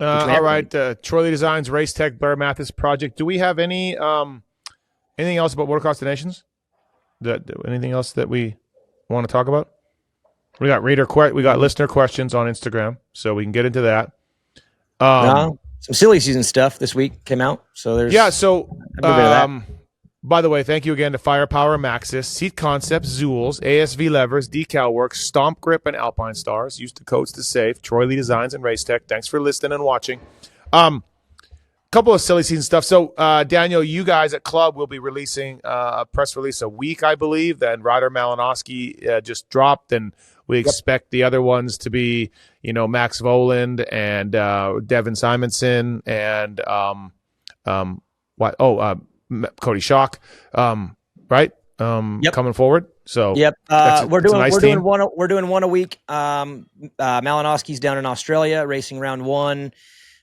All right, Troy Lee Designs, Race Tech, Blair Matthes project. Do we have anything else about Motocross of Nations? Anything else that we want to talk about? We got listener questions on Instagram, so we can get into that. Some silly season stuff this week came out, so there's by the way, thank you again to Firepower, Maxxis, Seat Concepts, Zools, ASV Levers, Decal Works, Stomp Grip, and Alpine Stars. Use the codes to save. Troy Lee Designs and Race Tech. Thanks for listening and watching. Couple of silly season stuff. So, Daniel, you guys at Club will be releasing a press release a week, I believe. Then Ryder Malinowski just dropped, and we expect the other ones to be, Max Voland and Devin Simonson and Cody Schock, right? Coming forward. So we're doing one a week. Malinowski's down in Australia racing round 1,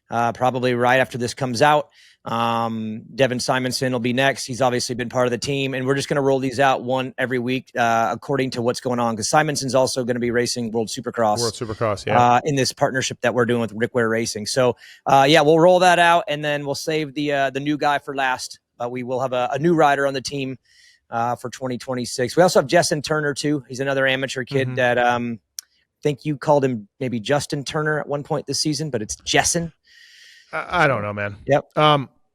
probably right after this comes out. Devin Simonson will be next. He's obviously been part of the team, and we're just going to roll these out one every week according to what's going on, because Simonson's also going to be racing World Supercross, in this partnership that we're doing with Rick Ware Racing. So we'll roll that out, and then we'll save the new guy for last. We will have a new rider on the team for 2026. We also have Jessen Turner too. He's another amateur kid that I think you called him maybe Justin Turner at one point this season, but it's Jessen. I don't know, man. Yep.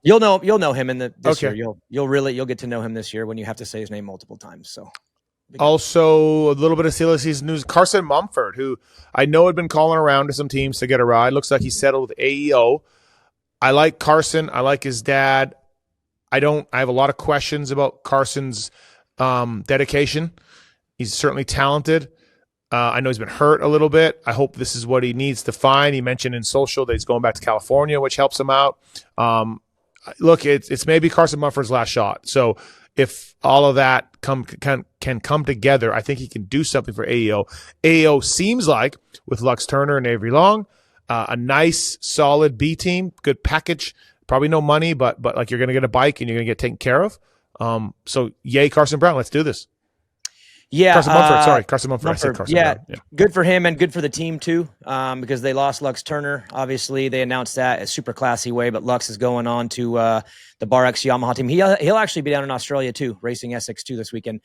You'll know him this year. You'll get to know him this year when you have to say his name multiple times. So also a little bit of silly season news. Carson Mumford, who I know had been calling around to some teams to get a ride. Looks like he settled with AEO. I like Carson. I like his dad. I have a lot of questions about Carson's dedication. He's certainly talented. I know he's been hurt a little bit. I hope this is what he needs to find. He mentioned in social that he's going back to California, which helps him out. Look, it's maybe Carson Mumford's last shot. So if all of that can come together, I think he can do something for AEO. AEO seems like, with Lux Turner and Avery Long, a nice, solid B team, good package. Probably no money, but like you're going to get a bike and you're going to get taken care of. So yay, Carson Brown. Let's do this. Yeah, Carson Mumford. Sorry, Carson Mumford. I said Carson yeah, Brown. Yeah, good for him and good for the team too, because they lost Lux Turner. Obviously, they announced that a super classy way, but Lux is going on to the Bar X Yamaha team. He'll actually be down in Australia too, racing SX2 this weekend.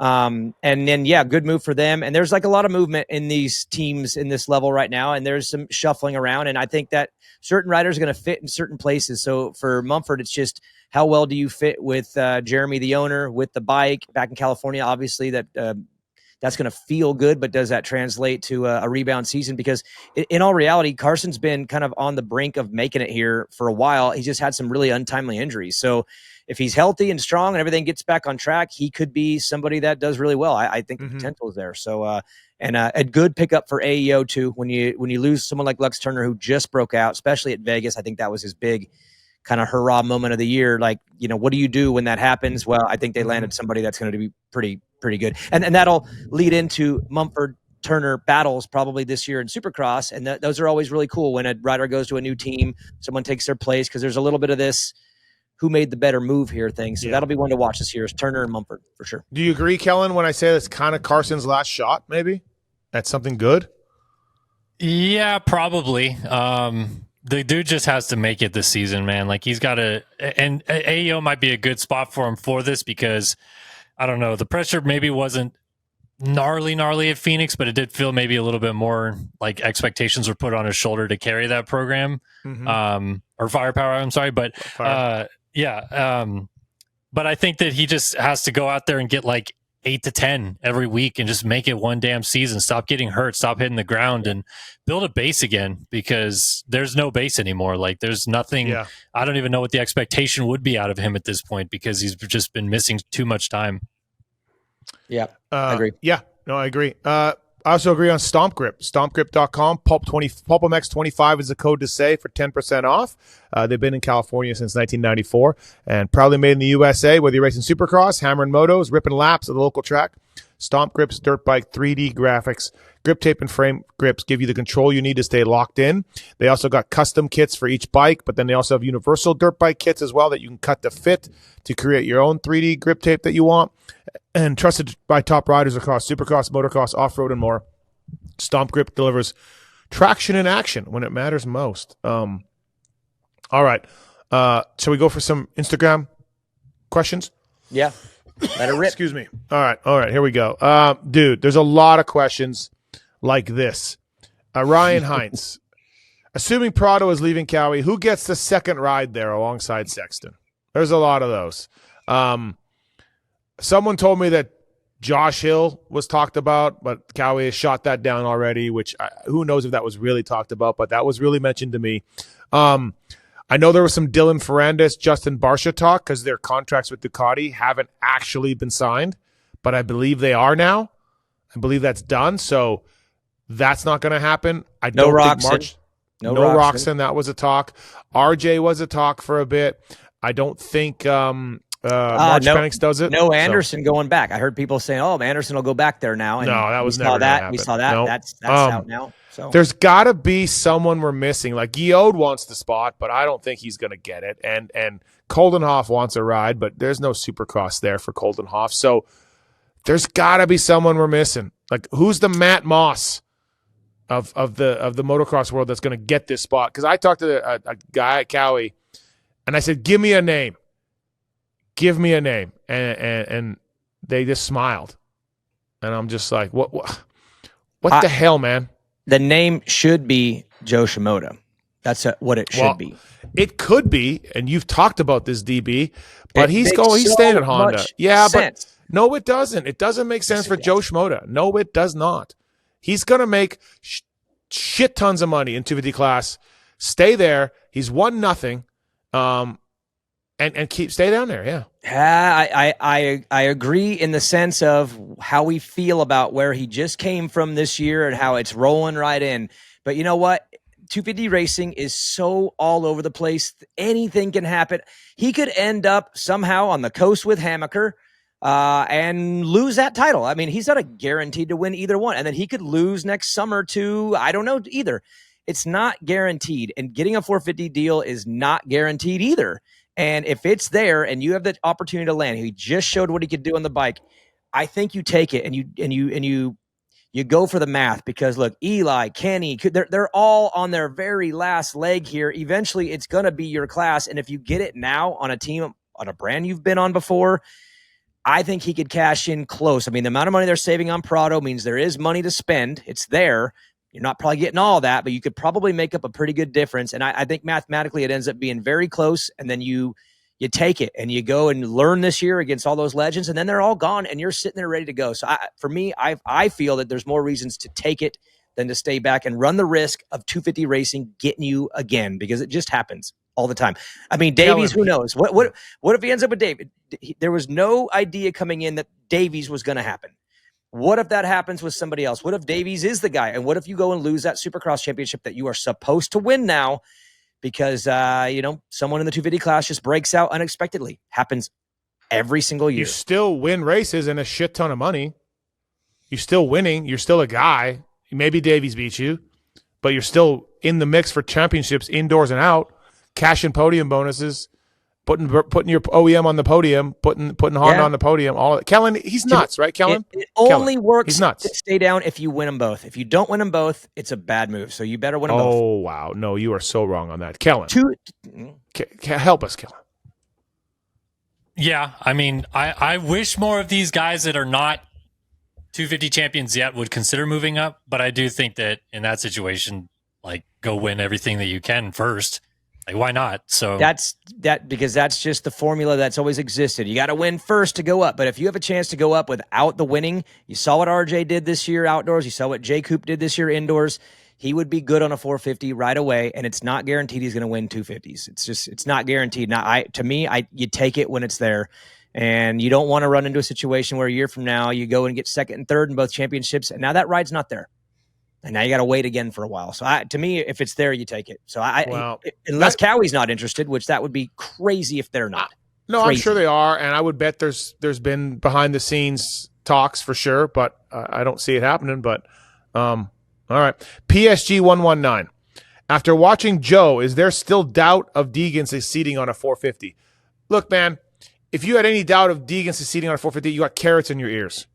And then, yeah, good move for them. And there's like a lot of movement in these teams in this level right now, and there's some shuffling around. And I think that certain riders are going to fit in certain places. So for Mumford, it's just how well do you fit with Jeremy, the owner, with the bike back in California? Obviously, that's going to feel good, but does that translate to a rebound season? Because in all reality, Carson's been kind of on the brink of making it here for a while. He's just had some really untimely injuries. So if he's healthy and strong and everything gets back on track, he could be somebody that does really well. I think the potential is there. So, and a good pickup for AEO too. When you lose someone like Lux Turner, who just broke out, especially at Vegas, I think that was his big kind of hurrah moment of the year. Like, what do you do when that happens? Well, I think they landed somebody that's going to be pretty good. And that'll lead into Mumford Turner battles probably this year in Supercross. And those are always really cool when a rider goes to a new team, someone takes their place, because there's a little bit of this who made the better move here thing. So that'll be one to watch this year is Turner and Mumford for sure. Do you agree, Kellen, when I say that's kind of Carson's last shot, maybe? That's something good? Yeah, probably. The dude just has to make it this season, man. Like he's got to, and AEO might be a good spot for him for this because I don't know, the pressure maybe wasn't gnarly at Phoenix, but it did feel maybe a little bit more like expectations were put on his shoulder to carry that program, or firepower. I'm sorry, but but I think that he just has to go out there and get like 8 to 10 every week and just make it one damn season. Stop getting hurt, stop hitting the ground, and build a base again, because there's no base anymore. Like there's nothing. Yeah. I don't even know what the expectation would be out of him at this point, because he's just been missing too much time. Yeah, I agree. Yeah, no, I agree. I also agree on Stomp Grip. StompGrip.com. PulpMX25 is the code to say for 10% off. They've been in California since 1994 and proudly made in the USA. Whether you're racing Supercross, hammering motos, ripping laps at the local track, Stomp Grip's dirt bike 3D graphics, grip tape and frame grips give you the control you need to stay locked in. They also got custom kits for each bike, but then they also have universal dirt bike kits as well that you can cut to fit to create your own 3D grip tape that you want. And trusted by top riders across Supercross, motocross, off-road, and more. Stomp Grip delivers traction and action when it matters most. All right. Shall we go for some Instagram questions? Yeah. Let it rip. Excuse me. All right. Here we go. Dude, there's a lot of questions like this. Ryan Heinz. Assuming Prado is leaving Cowie, who gets the second ride there alongside Sexton? There's a lot of those. Someone told me that Josh Hill was talked about, but Cowie has shot that down already, which who knows if that was really talked about, but that was really mentioned to me. I know there was some Dylan Ferrandis, Justin Barcia talk because their contracts with Ducati haven't actually been signed, but I believe they are now. I believe that's done, so that's not going to happen. I don't think March. No Roczen. That was a talk. RJ was a talk for a bit. I don't think March Penix does it. No Anderson going back. I heard people saying, "Oh, Anderson will go back there now." And no, that was never going to happen. We saw that. Nope. That's out now. So there's got to be someone we're missing. Like Guillaume wants the spot, but I don't think he's going to get it. And Koldenhoff wants a ride, but there's no Supercross there for Koldenhoff. So there's got to be someone we're missing. Like who's the Matt Moss of the motocross world that's going to get this spot? Because I talked to a guy at Cowie, and I said, "Give me a name. Give me a name," and they just smiled, and I'm just like, what the hell, man? The name should be Joe Shimoda. That's what it should be. It could be, and you've talked about this, DB, but he's staying at Honda. Yeah, sense. But no, it doesn't. It doesn't make sense for Joe Shimoda. No, it does not. He's gonna make shit tons of money in 250 class. Stay there. He's 1-0. And stay down there, yeah. Yeah, I agree in the sense of how we feel about where he just came from this year and how it's rolling right in. But you know what? 250 racing is so all over the place. Anything can happen. He could end up somehow on the coast with Hammaker and lose that title. I mean, he's not a guaranteed to win either one. And then he could lose next summer to, I don't know either. It's not guaranteed. And getting a 450 deal is not guaranteed either. And if it's there and you have the opportunity to land, he just showed what he could do on the bike. I think you take it and you go for the math because look, Eli, Kenny, they're all on their very last leg here. Eventually, it's going to be your class, and if you get it now on a team on a brand you've been on before, I think he could cash in close. I mean, the amount of money they're saving on Prado means there is money to spend. It's there. You're not probably getting all that, but you could probably make up a pretty good difference. And I think mathematically it ends up being very close. And then you take it and you go and learn this year against all those legends, and then they're all gone and you're sitting there ready to go. So for me, I feel that there's more reasons to take it than to stay back and run the risk of 250 racing getting you again, because it just happens all the time. I mean, Davies, who knows? What if he ends up with David? There was no idea coming in that Davies was going to happen. What if that happens with somebody else? What if Davies is the guy? And what if you go and lose that Supercross championship that you are supposed to win now because, someone in the 250 class just breaks out unexpectedly? Happens every single year. You still win races and a shit ton of money. You're still winning. You're still a guy. Maybe Davies beats you, but you're still in the mix for championships indoors and out, cashing podium bonuses, putting your OEM on the podium, putting Honda on the podium. All Kellen, he's nuts, right, Kellen? It only works he's nuts. to stay down if you win them both. If you don't win them both, it's a bad move. So you better win them both. Oh, wow. No, you are so wrong on that. Kellen, help us, Kellen. Yeah, I mean, I wish more of these guys that are not 250 champions yet would consider moving up, but I do think that in that situation, like, go win everything that you can first. Like, why not? So because that's just the formula that's always existed. You got to win first to go up. But if you have a chance to go up without the winning, you saw what RJ did this year outdoors. You saw what J Coop did this year indoors. He would be good on a 450 right away, and it's not guaranteed he's going to win 250s. It's not guaranteed. Now, you take it when it's there, and you don't want to run into a situation where a year from now you go and get second and third in both championships, and now that ride's not there. And now you got to wait again for a while. So to me, if it's there, you take it. So unless Cowie's not interested, which that would be crazy if they're not. No, crazy. I'm sure they are. And I would bet there's been behind the scenes talks for sure, but I don't see it happening. But all right. PSG 119. After watching Joe, is there still doubt of Deegan succeeding on a 450? Look, man, if you had any doubt of Deegan succeeding on a 450, you got carrots in your ears.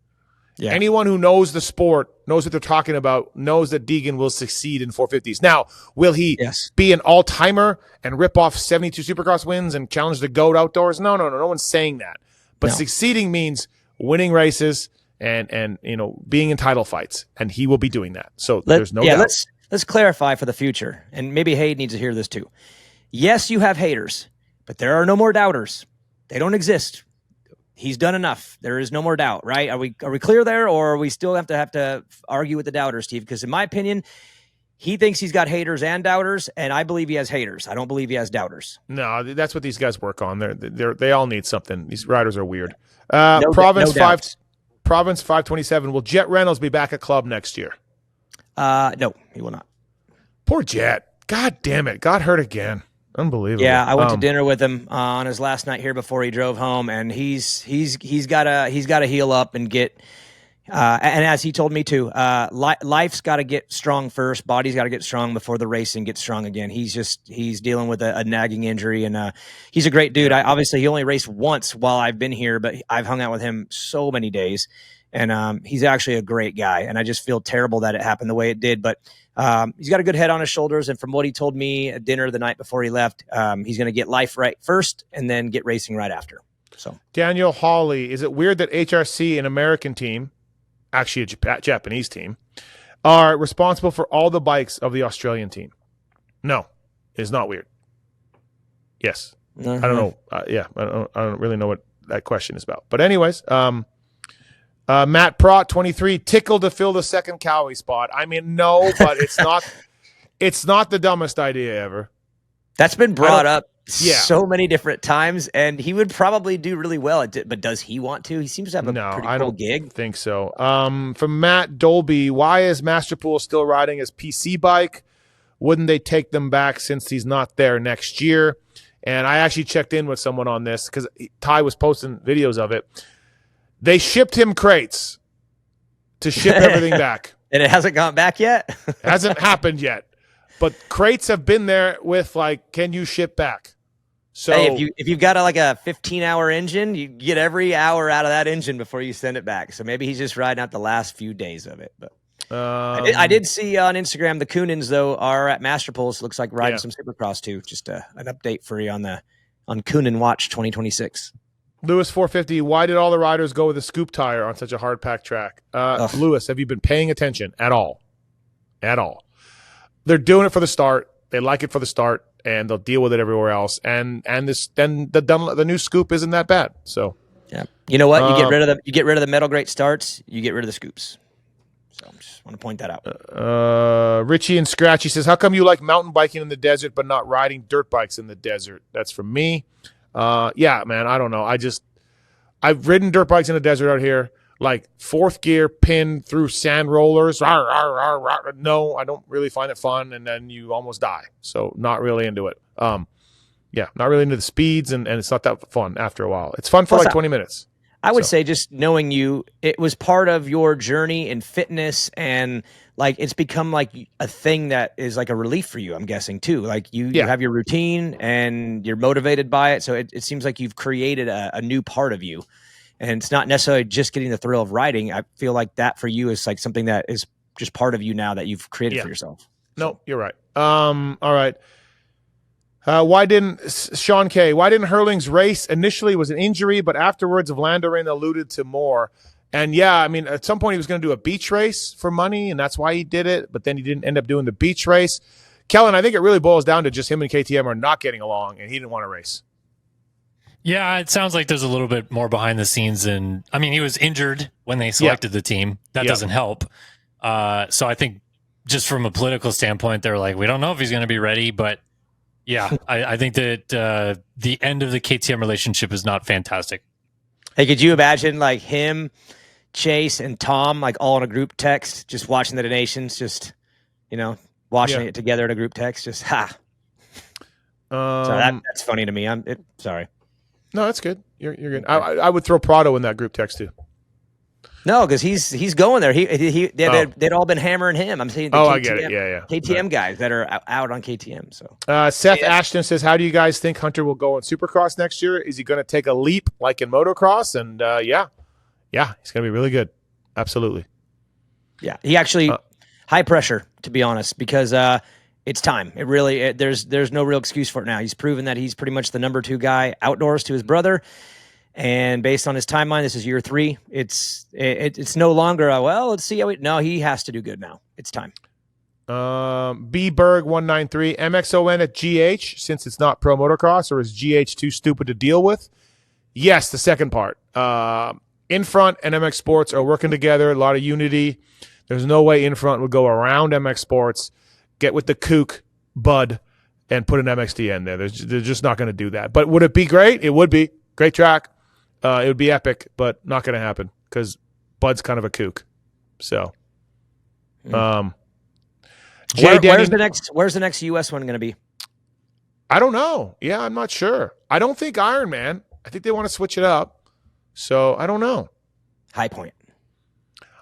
Yeah. Anyone who knows the sport, knows what they're talking about, knows that Deegan will succeed in 450s. Now, will he be an all-timer and rip off 72 Supercross wins and challenge the GOAT outdoors? No one's saying that. But succeeding means winning races and being in title fights, and he will be doing that. So there's no doubt. Let's clarify for the future, and maybe Hayden needs to hear this too. Yes, you have haters, but there are no more doubters. They don't exist. He's done enough. There is no more doubt, right? Are we clear there, or are we still have to argue with the doubters, Steve? Because in my opinion, he thinks he's got haters and doubters, and I believe he has haters. I don't believe he has doubters. No, that's what these guys work on. They all need something. These riders are weird. Province 527. Will Jet Reynolds be back at club next year? No, he will not. Poor Jet. God damn it. Got hurt again. Unbelievable. Yeah, I went to dinner with him on his last night here before he drove home, and he's got to heal up and get. And as he told me too, life's got to get strong first. Body's got to get strong before the racing gets strong again. He's dealing with a nagging injury, and he's a great dude. Obviously he only raced once while I've been here, but I've hung out with him so many days, and he's actually a great guy. And I just feel terrible that it happened the way it did, but. He's got a good head on his shoulders, and from what he told me at dinner the night before he left, he's going to get life right first and then get racing right after. So Daniel Hawley, is it weird that HRC, an American team, actually a Japanese team, are responsible for all the bikes of the Australian team? No, it's not weird. Yes. I don't know. I don't really know what that question is about. But anyways, Matt Prott, 23, tickled to fill the second Cowie spot. I mean, no, but it's not the dumbest idea ever. That's been brought up Yeah. so many different times, and he would probably do really well at it. But does he want to? He seems to have a No, pretty I cool don't gig. think so. From Matt Dolby, why is Masterpool still riding his PC bike? Wouldn't they take them back since he's not there next year? And I actually checked in with someone on this because Ty was posting videos of it. They shipped him crates to ship everything back. And it hasn't gone back yet? Hasn't happened yet. But crates have been there with like, can you ship back? So hey, if you've got like a 15-hour engine, you get every hour out of that engine before you send it back. So maybe he's just riding out the last few days of it. But I did see on Instagram the Coonins though are at Masterpools. Looks like riding some Supercross too. Just an update for you on Coonin Watch 2026. Lewis 450. Why did all the riders go with a scoop tire on such a hard packed track? Lewis, have you been paying attention at all? At all? They're doing it for the start. They like it for the start, and they'll deal with it everywhere else. And the new scoop isn't that bad. So yeah, you know what? You get rid of the metal grate starts. You get rid of the scoops. So I just want to point that out. Richie and Scratchy says, how come you like mountain biking in the desert but not riding dirt bikes in the desert? That's from me. Yeah, man, I don't know. I've ridden dirt bikes in the desert out here, like fourth gear pinned through sand rollers. Rawr, rawr, rawr, rawr. No, I don't really find it fun, and then you almost die. So not really into it. Yeah, not really into the speeds, and it's not that fun after a while. It's fun for like 20 minutes. I would say just knowing you, it was part of your journey in fitness, and like it's become like a thing that is like a relief for you, I'm guessing too. Like you have your routine and you're motivated by it. So it seems like you've created a new part of you, and it's not necessarily just getting the thrill of riding. I feel like that for you is like something that is just part of you now that you've created for yourself. No, you're right. All right. Why didn't Hurling's race initially was an injury, but afterwards Vlanderen alluded to more. And yeah, I mean, at some point he was going to do a beach race for money, and that's why he did it. But then he didn't end up doing the beach race. Kellen, I think it really boils down to just him and KTM are not getting along, and he didn't want to race. Yeah, it sounds like there's a little bit more behind the scenes. And I mean, he was injured when they selected the team. That doesn't help. So I think just from a political standpoint, they're like, we don't know if he's going to be ready, but yeah, I think that the end of the KTM relationship is not fantastic. Hey, could you imagine like him, Chase, and Tom like all in a group text, just watching the donations, just watching it together in a group text, just ha. So that's funny to me. Sorry. No, that's good. You're good. I would throw Prado in that group text too. No, because he's going there. They'd all been hammering him. I'm saying I get it. Yeah. KTM guys that are out on KTM. So Seth Ashton says, how do you guys think Hunter will go in Supercross next year? Is he going to take a leap like in Motocross? And yeah, he's going to be really good. Absolutely. Yeah, he actually high pressure, to be honest, because it's time. It really there's no real excuse for it now. He's proven that he's pretty much the number 2 guy outdoors to his brother. And based on his timeline, this is year 3. It's no longer let's see how he has to do good now. It's time. B Berg 193 MXON at GH since it's not pro motocross, or is GH too stupid to deal with? Yes, the second part. In Front and MX Sports are working together. A lot of unity. There's no way In Front would go around MX Sports, get with the kook Bud, and put an MXdN there. They're just not going to do that. But would it be great? It would be. Great track. It would be epic, but not going to happen because Bud's kind of a kook. So, where's the next US one going to be? I don't know. Yeah, I'm not sure. I don't think Ironman. I think they want to switch it up. So I don't know. High Point.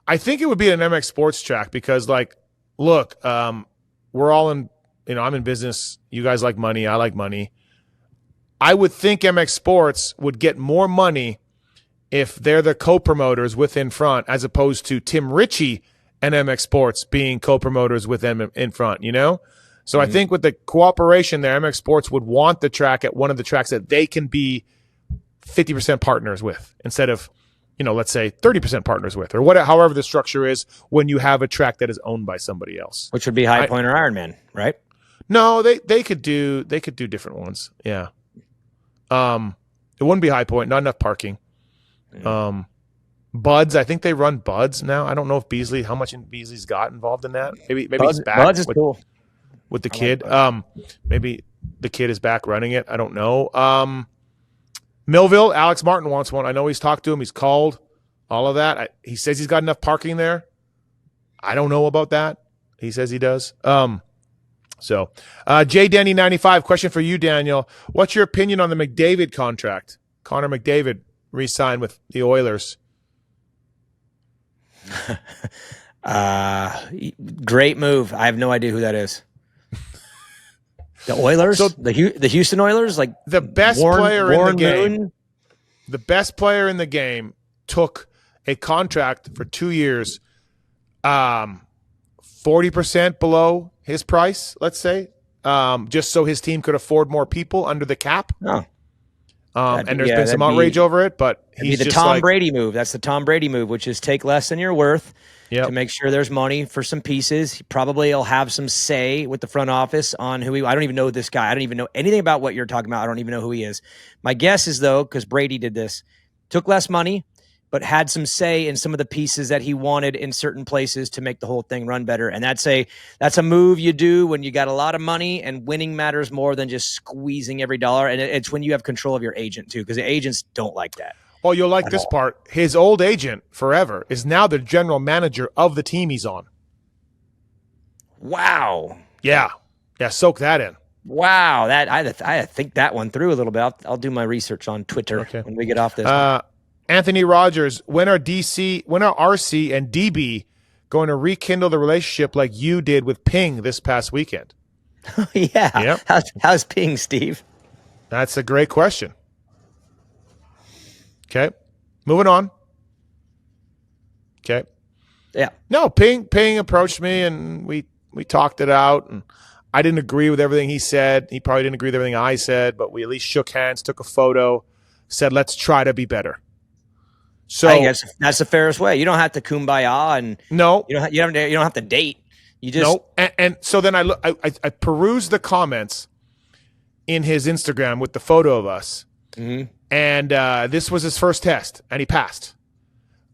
I think it would be an MX Sports track because, like, look, we're all in. I'm in business. You guys like money. I like money. I would think MX Sports would get more money if they're the co-promoters with In Front, as opposed to Tim Ritchie and MX Sports being co-promoters with them In Front, So I think with the cooperation there, MX Sports would want the track at one of the tracks that they can be 50% partners with instead of, let's say 30% partners with, or however the structure is when you have a track that is owned by somebody else. Which would be High Point or Ironman, right? No, they could do different ones. Yeah. It wouldn't be High Point, not enough parking. Buds, I think they run Buds now. I don't know if how much Beasley's got involved in that. Maybe he's back. Buds is cool with the kid. Maybe the kid is back running it. I don't know. Millville, Alex Martin wants one. I know he's talked to him. He's called. All of that. He says he's got enough parking there. I don't know about that. He says he does. J Danny 95, question for you, Daniel. What's your opinion on the McDavid contract? Connor McDavid re-signed with the Oilers. Great move. I have no idea who that is. The Oilers? So, the Houston Oilers? Like the best player in the game. The best player in the game took a contract for 2 years, 40% below his price, let's say, just so his team could afford more people under the cap. Oh. And there's been some outrage over it, but he's the just Tom Brady move. That's the Tom Brady move, which is take less than you're worth to make sure there's money for some pieces. He probably will have some say with the front office on who I don't even know this guy. I don't even know anything about what you're talking about. I don't even know who he is. My guess is, though, because Brady did this, took less money, but had some say in some of the pieces that he wanted in certain places to make the whole thing run better. And that's a move you do when you got a lot of money, and winning matters more than just squeezing every dollar. And it's when you have control of your agent too, because the agents don't like that. Well, you'll like this part. His old agent forever is now the general manager of the team he's on. Wow. Yeah. Soak that in. Wow. That I think that one through a little bit. I'll do my research on Twitter when we get off this. Anthony Rogers, when are RC and DB going to rekindle the relationship like you did with Ping this past weekend? Yeah. Yep. How's Ping, Steve? That's a great question. Okay. Moving on. Okay. Yeah. No, Ping approached me and we talked it out, and I didn't agree with everything he said. He probably didn't agree with everything I said, but we at least shook hands, took a photo, said, let's try to be better. So I think that's the fairest way. You don't have to kumbaya, and no, you don't have to date. You just no. And so then I perused the comments in his Instagram with the photo of us, and this was his first test, and he passed.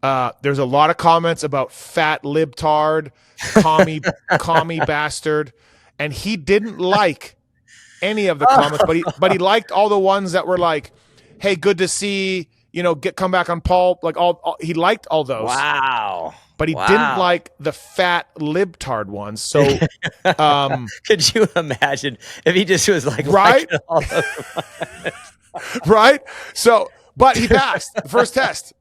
There's a lot of comments about fat libtard, commie bastard, and he didn't like any of the comments, but he liked all the ones that were like, "Hey, good to see." Come back on Paul. Like he liked all those. Wow. But he didn't like the fat libtard ones. So, could you imagine if he just was like, right? All those right. So, but he passed the first test.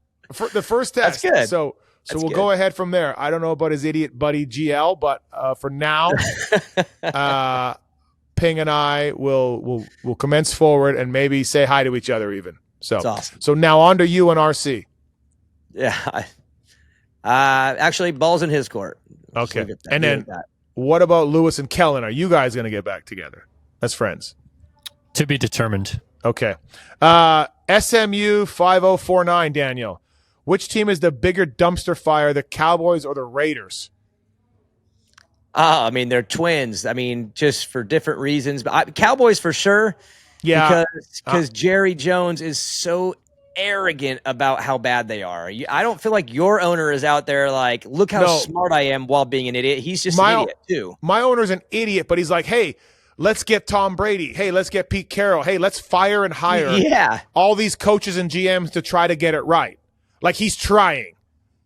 The first test. That's good. So we'll go ahead from there. I don't know about his idiot buddy GL, but for now, Ping and I will commence forward and maybe say hi to each other even. So, that's awesome. So now on to you and RC. Yeah. Actually, ball's in his court. Okay. And then what about Lewis and Kellen? Are you guys going to get back together as friends? To be determined. Okay. SMU 5049, Daniel. Which team is the bigger dumpster fire, the Cowboys or the Raiders? I mean, they're twins. I mean, just for different reasons. But Cowboys for sure. Yeah, because Jerry Jones is so arrogant about how bad they are. I don't feel like your owner is out there like, look how smart I am while being an idiot. He's just an idiot too. My owner's an idiot, but he's like, hey, let's get Tom Brady. Hey, let's get Pete Carroll. Hey, let's fire and hire all these coaches and GMs to try to get it right. Like he's trying.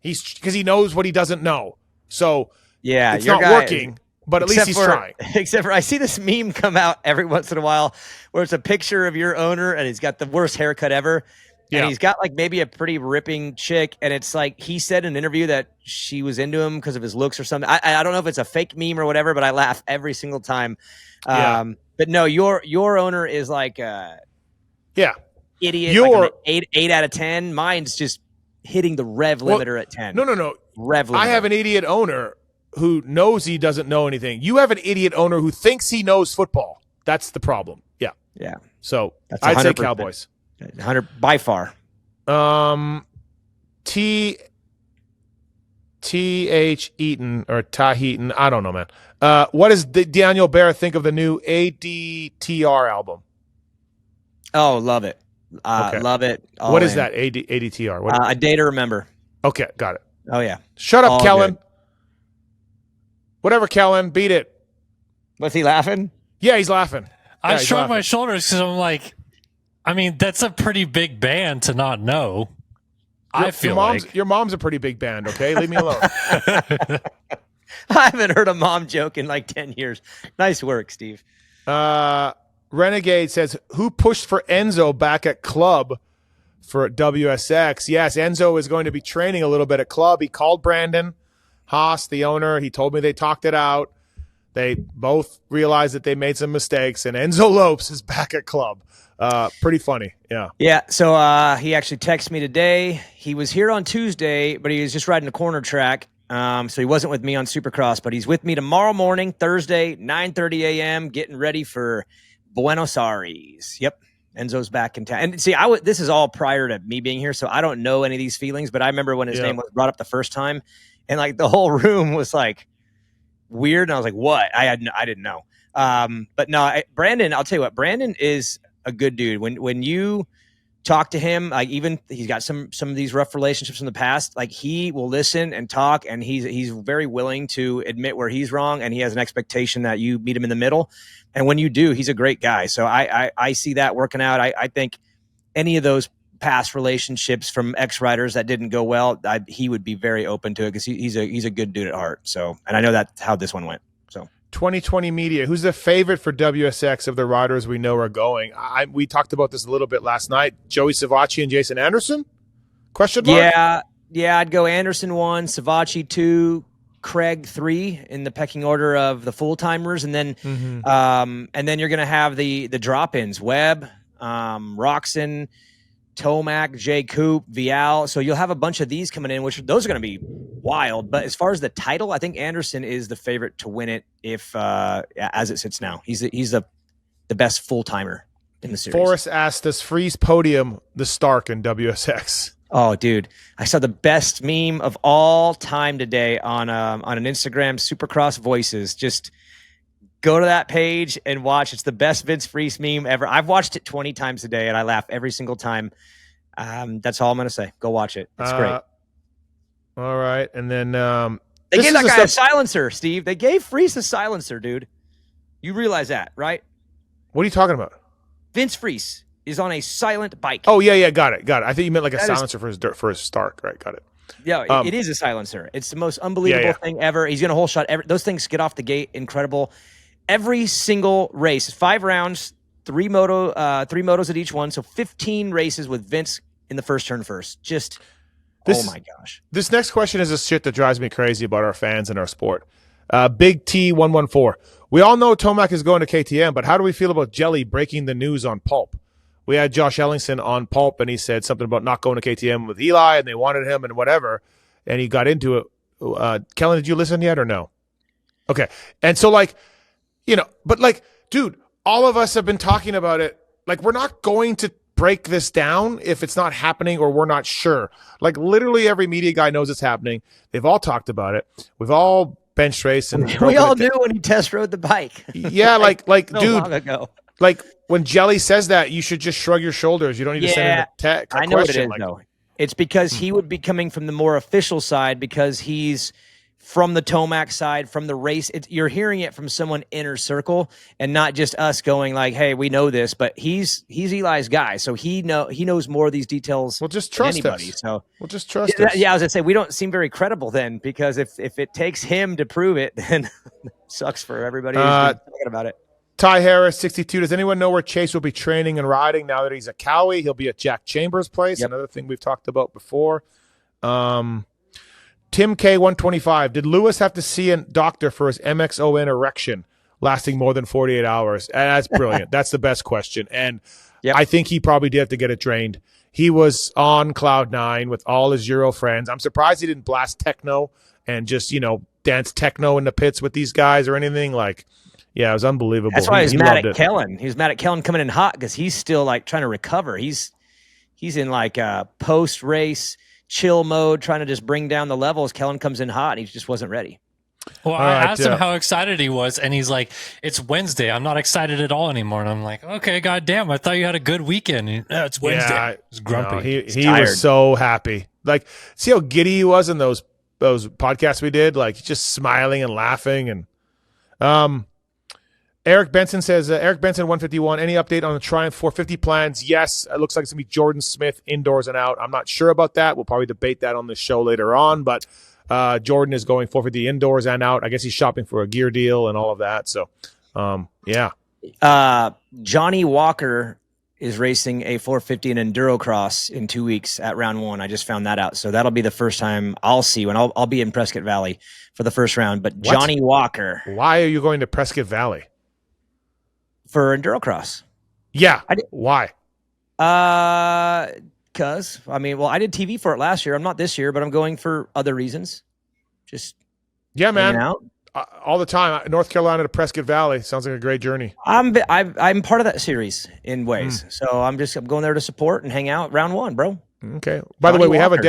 Because he knows what he doesn't know. So it's not working. But at least he's trying. Except for I see this meme come out every once in a while where it's a picture of your owner and he's got the worst haircut ever. And he's got like maybe a pretty ripping chick. And it's like he said in an interview that she was into him because of his looks or something. I don't know if it's a fake meme or whatever, but I laugh every single time. But no, your owner is like idiot. Like an 8 out of 10. Mine's just hitting the rev limiter at 10. No. Rev limiter. I have an idiot owner who knows he doesn't know anything. You have an idiot owner who thinks he knows football. That's the problem. Yeah. Yeah. So I'd say Cowboys. 100 by far. T.H. Eaton or Tahitan. I don't know, man. What does Daniel Bear think of the new ADTR album? Oh, love it. Love it. What is that? ADTR? A Day to Remember. Okay. Got it. Oh, yeah. Shut up, Kellen. Good. Whatever, Kellen. Beat it. Was he laughing? Yeah, he's laughing. I he's shrugged my laughing. shoulders because I'm like, I mean, that's a pretty big band to not know. I feel like Your mom's a pretty big band, okay? Leave me alone. I haven't heard a mom joke in like 10 years. Nice work, Steve. Renegade says, who pushed for Enzo back at club for WSX? Yes, Enzo is going to be training a little bit at club. He called Brandon Haas, the owner. He told me they talked it out. They both realized that they made some mistakes, and Enzo Lopes is back at club. Pretty funny. Yeah. Yeah. So he actually texted me today. He was here on Tuesday, but he was just riding a corner track. So he wasn't with me on Supercross, but he's with me tomorrow morning, Thursday, 9:30 a.m., getting ready for Buenos Aires. Yep. Enzo's back in town. And see, this is all prior to me being here, so I don't know any of these feelings, but I remember when his name was brought up the first time, and like the whole room was like weird, and I was like, what? I didn't know. But no, Brandon, I'll tell you what, Brandon is a good dude. When you talk to him, like even he's got some of these rough relationships in the past, like he will listen and talk, and he's very willing to admit where he's wrong, and he has an expectation that you meet him in the middle. And when you do, he's a great guy. So I see that working out. I think any of those past relationships from ex-riders that didn't go well, he would be very open to it because he's a good dude at heart. So, and I know that's how this one went. So 2020 media, who's the favorite for WSX of the riders we know are going? We talked about this a little bit last night. Joey Savacci and Jason Anderson? Question mark? Yeah, I'd go Anderson 1, Savacci 2, Craig 3 in the pecking order of the full timers, and then you're gonna have the drop-ins: Webb, Roczen, Tomac, Jay Coop, Vial. So you'll have a bunch of these coming in, which those are going to be wild. But as far as the title, I think Anderson is the favorite to win it if as it sits now. He's the best full timer in the series. Forrest asked, does Freeze podium the Stark in WSX? Oh, dude, I saw the best meme of all time today on an Instagram, Supercross Voices. Just go to that page and watch. It's the best Vince Freese meme ever. I've watched it 20 times a day, and I laugh every single time. That's all I'm going to say. Go watch it. It's great. All right. And then they gave that guy a silencer, Steve. They gave Freese a silencer, dude. You realize that, right? What are you talking about? Vince Freese is on a silent bike. Oh, yeah. Got it. I think you meant like a silencer for his Stark. Right. Got it. Yeah, it is a silencer. It's the most unbelievable thing ever. He's going to whole shot. Those things get off the gate. Incredible. Every single race, 5 rounds, three motos at each one. So 15 races with Vince in the first turn first. Oh my gosh. This next question is a shit that drives me crazy about our fans and our sport. Big T114. We all know Tomac is going to KTM, but how do we feel about Jelly breaking the news on Pulp? We had Josh Ellingson on Pulp, and he said something about not going to KTM with Eli, and they wanted him and whatever, and he got into it. Kellen, did you listen yet or no? Okay. And so, like, you know, but like, dude, all of us have been talking about it. Like, we're not going to break this down if it's not happening or we're not sure. Like, literally every media guy knows it's happening. They've all talked about it. We've all bench raced, and we all knew when he test rode the bike. Yeah, like so dude, long ago. Like when Jelly says that, you should just shrug your shoulders. You don't need to send him a I know what it is, like, though. It's because he would be coming from the more official side because he's from the Tomac side, from the race. You're hearing it from someone inner circle and not just us going like, hey, we know this, but he's Eli's guy. So he knows more of these details we'll just than trust anybody. us. So we'll just trust us. Yeah, I was going to say, we don't seem very credible then because if it takes him to prove it, then it sucks for everybody who's talking about it. Ty Harris, 62. Does anyone know where Chase will be training and riding now that he's at Cowie? He'll be at Jack Chambers' place. Yep. Another thing we've talked about before. Tim K, 125. Did Lewis have to see a doctor for his MXON erection lasting more than 48 hours? And that's brilliant. That's the best question. And I think he probably did have to get it drained. He was on cloud 9 with all his Euro friends. I'm surprised he didn't blast techno and just, dance techno in the pits with these guys or anything. Like, yeah, it was unbelievable. That's why he's mad at Kellen. He was mad at Kellen coming in hot because he's still like trying to recover. He's in like a post-race chill mode, trying to just bring down the levels. Kellen comes in hot and he just wasn't ready. Well, I asked him how excited he was, and he's like, it's Wednesday. I'm not excited at all anymore. And I'm like, okay, goddamn, I thought you had a good weekend. It's Wednesday. Yeah, he's grumpy. No, he was so happy. Like, see how giddy he was in those podcasts we did? Like, just smiling and laughing. And Eric Benson says, Eric Benson 151, any update on the Triumph 450 plans? Yes, it looks like it's going to be Jordan Smith indoors and out. I'm not sure about that. We'll probably debate that on the show later on, but Jordan is going 450 indoors and out. I guess he's shopping for a gear deal and all of that. So, yeah. Johnny Walker is racing a 450 and Enduro Cross in 2 weeks at round 1. I just found that out. So that'll be the first time I'll see when I'll be in Prescott Valley for the first round. But What? Johnny Walker Why are you going to Prescott Valley? for Enduro Cross. Yeah. I did- Why? Because I did TV for it last year. I'm not this year, but I'm going for other reasons. Just Yeah, man. hanging out. All the time. North Carolina to Prescott Valley. Sounds like a great journey. I'm part of that series in ways. So I'm going there to support and hang out round 1, bro. Okay. By the way, Johnny we have Walker.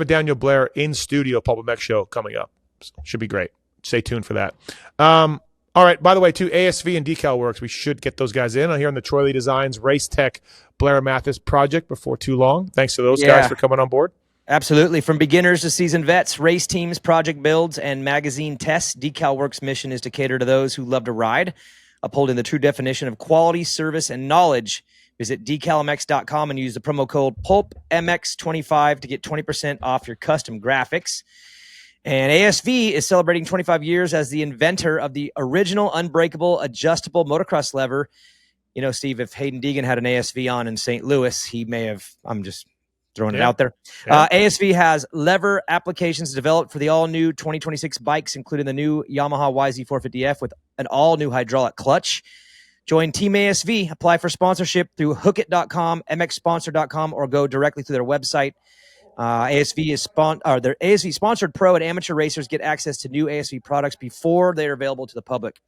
a Daniel Blair in studio Pulp MX show coming up. So should be great. Stay tuned for that. All right. By the way, too, ASV and Decal Works. We should get those guys in here on the Troy Lee Designs Race Tech Blair Matthes project before too long. Thanks to those guys for coming on board. Absolutely. From beginners to seasoned vets, race teams, project builds, and magazine tests, Decal Works' mission is to cater to those who love to ride, upholding the true definition of quality, service, and knowledge. Visit decalmx.com and use the promo code PULPMX25 to get 20% off your custom graphics. And ASV is celebrating 25 years as the inventor of the original unbreakable adjustable motocross lever. You know, Steve, if Hayden Deegan had an ASV on in St. Louis, he may have, I'm just throwing it out there. Yeah. ASV has lever applications developed for the all-new 2026 bikes, including the new Yamaha YZ450F with an all-new hydraulic clutch. Join Team ASV. Apply for sponsorship through hookit.com, mxsponsor.com, or go directly to their website. Their ASV sponsored pro and amateur racers get access to new ASV products before they are available to the public.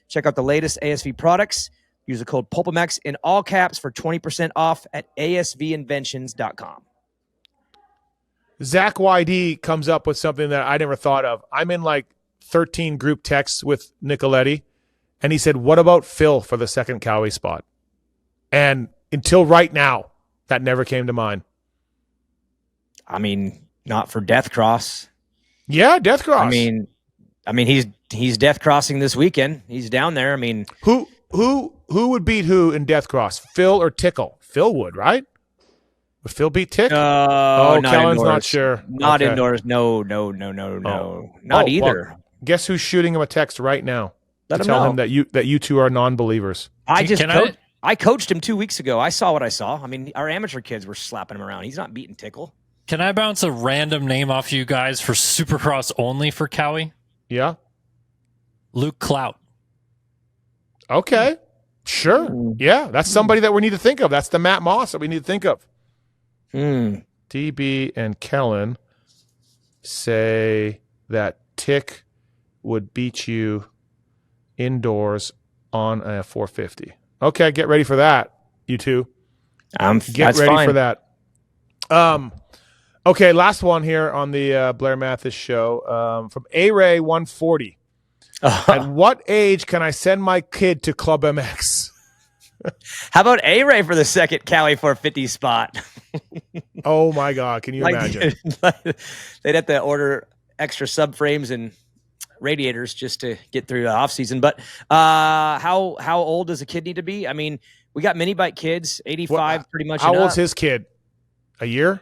Check out the latest ASV products. Use the code PulpMX in all caps for 20% off at asvinventions.com. Zach YD comes up with something that I never thought of. I'm in like 13 group texts with Nicoletti, and he said, what about Phil for the second Cowie spot? And until right now, that never came to mind. I mean, not for Death Cross. Yeah, Death Cross. I mean, he's Death Crossing this weekend. He's down there. I mean, who would beat who in Death Cross? Phil or Tickle? Phil would, right? Would Phil beat Tick? Not Kellen's indoors. not sure. Not Okay. indoors. No. Not either. Well, guess who's shooting him a text right now Let to him tell know. him that you two are non-believers? I coached him 2 weeks ago. I saw what I saw. I mean, our amateur kids were slapping him around. He's not beating Tickle. Can I bounce a random name off you guys for Supercross only for Cowie? Yeah. Luke Clout. Okay. Sure. Yeah, that's somebody that we need to think of. That's the Matt Moss that we need to think of. DB and Kellen say that Tick would beat you indoors on a 450. Okay, get ready for that, you two. Get ready for that. Okay, last one here on the Blair Matthes show from A-Ray 140. At what age can I send my kid to Club MX? How about A-Ray for the second Cowie 450 spot? Oh my God, can you imagine? They'd have to order extra subframes and radiators just to get through the off season. But how old does a kid need to be? I mean, we got mini bike kids, 85, pretty much. How old's his kid? A year?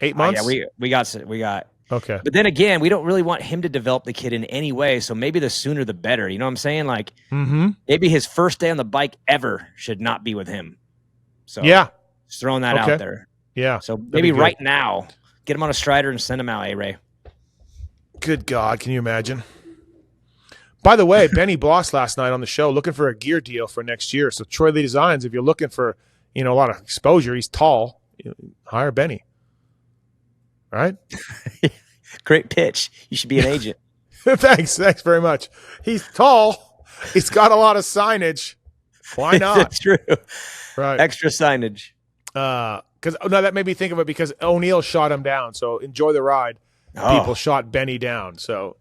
8 months? Yeah, we got. Okay. But then again, we don't really want him to develop the kid in any way. So maybe the sooner the better. You know what I'm saying? Like maybe his first day on the bike ever should not be with him. So yeah, just throwing that out there. Yeah. So maybe right now, get him on a Strider and send him out, A-Ray. Good God, can you imagine? By the way, Benny Bloss last night on the show looking for a gear deal for next year. So Troy Lee Designs, if you're looking for a lot of exposure, he's tall. Hire Benny. Right? Great pitch. You should be an agent. Thanks very much. He's tall. He's got a lot of signage. Why not? That's true. Right. Extra signage. That made me think of it because O'Neill shot him down. So enjoy the ride. People shot Benny down. So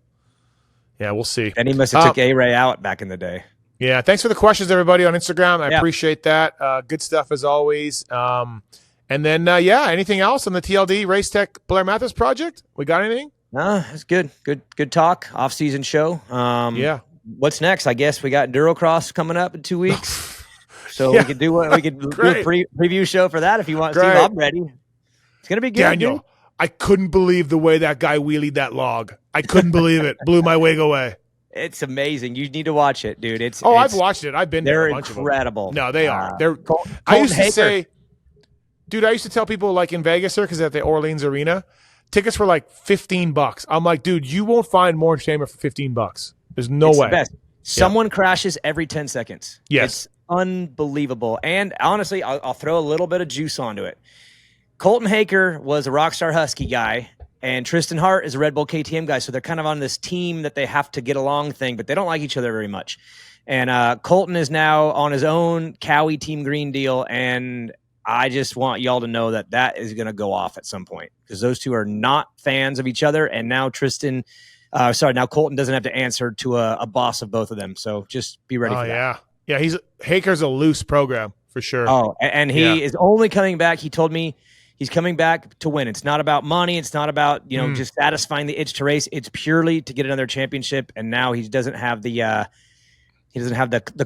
yeah, we'll see. And he must have took A-Ray out back in the day. Yeah. Thanks for the questions, everybody, on Instagram. I appreciate that. Good stuff as always. And then, anything else on the TLD Race Tech Blair Matthes project? We got anything? No, it's good. Good talk. Off-season show. what's next? I guess we got Durocross coming up in 2 weeks. So Yeah. we could do a preview show for that if you want. Steve, Great. I'm ready. It's gonna be good. Daniel, dude. I couldn't believe the way that guy wheelied that log. I couldn't believe it. Blew my wig away. It's amazing. You need to watch it, dude. I've watched it. I've been there They're a bunch incredible. of them. No, they are. I Colton used to Haker. say, dude, I used to tell people like in Vegas here, because at the Orleans Arena, tickets were like $15. I'm like, dude, you won't find more entertainment for $15. There's no It's way. the best. Someone crashes every 10 seconds. Yes. It's unbelievable. And honestly, I'll throw a little bit of juice onto it. Colton Haker was a Rockstar Husky guy, and Tristan Hart is a Red Bull KTM guy. So they're kind of on this team that they have to get along thing, but they don't like each other very much. And Colton is now on his own Cowie Team Green deal, and I just want y'all to know that is going to go off at some point, because those two are not fans of each other. And now now Colton doesn't have to answer to a boss of both of them. So just be ready for that. Yeah. Haker's a loose program for sure. Oh, and he is only coming back. He told me he's coming back to win. It's not about money. It's not about, just satisfying the itch to race. It's purely to get another championship. And now he doesn't have the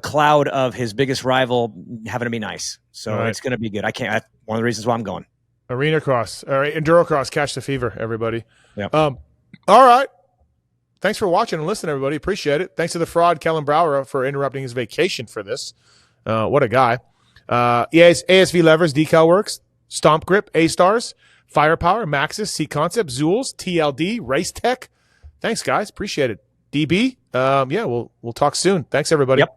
cloud of his biggest rival having to be nice. So It's going to be good. That's one of the reasons why I'm going. Arena cross. All right. Enduro cross. Catch the fever, everybody. Yeah. All right. Thanks for watching and listening, everybody. Appreciate it. Thanks to the fraud, Kellen Brower, for interrupting his vacation for this. What a guy. ASV levers, decal works, stomp grip, A-stars, firepower, Maxxis, C Concept, Zools, TLD, Race Tech. Thanks, guys. Appreciate it. DB. We'll talk soon. Thanks, everybody. Yep.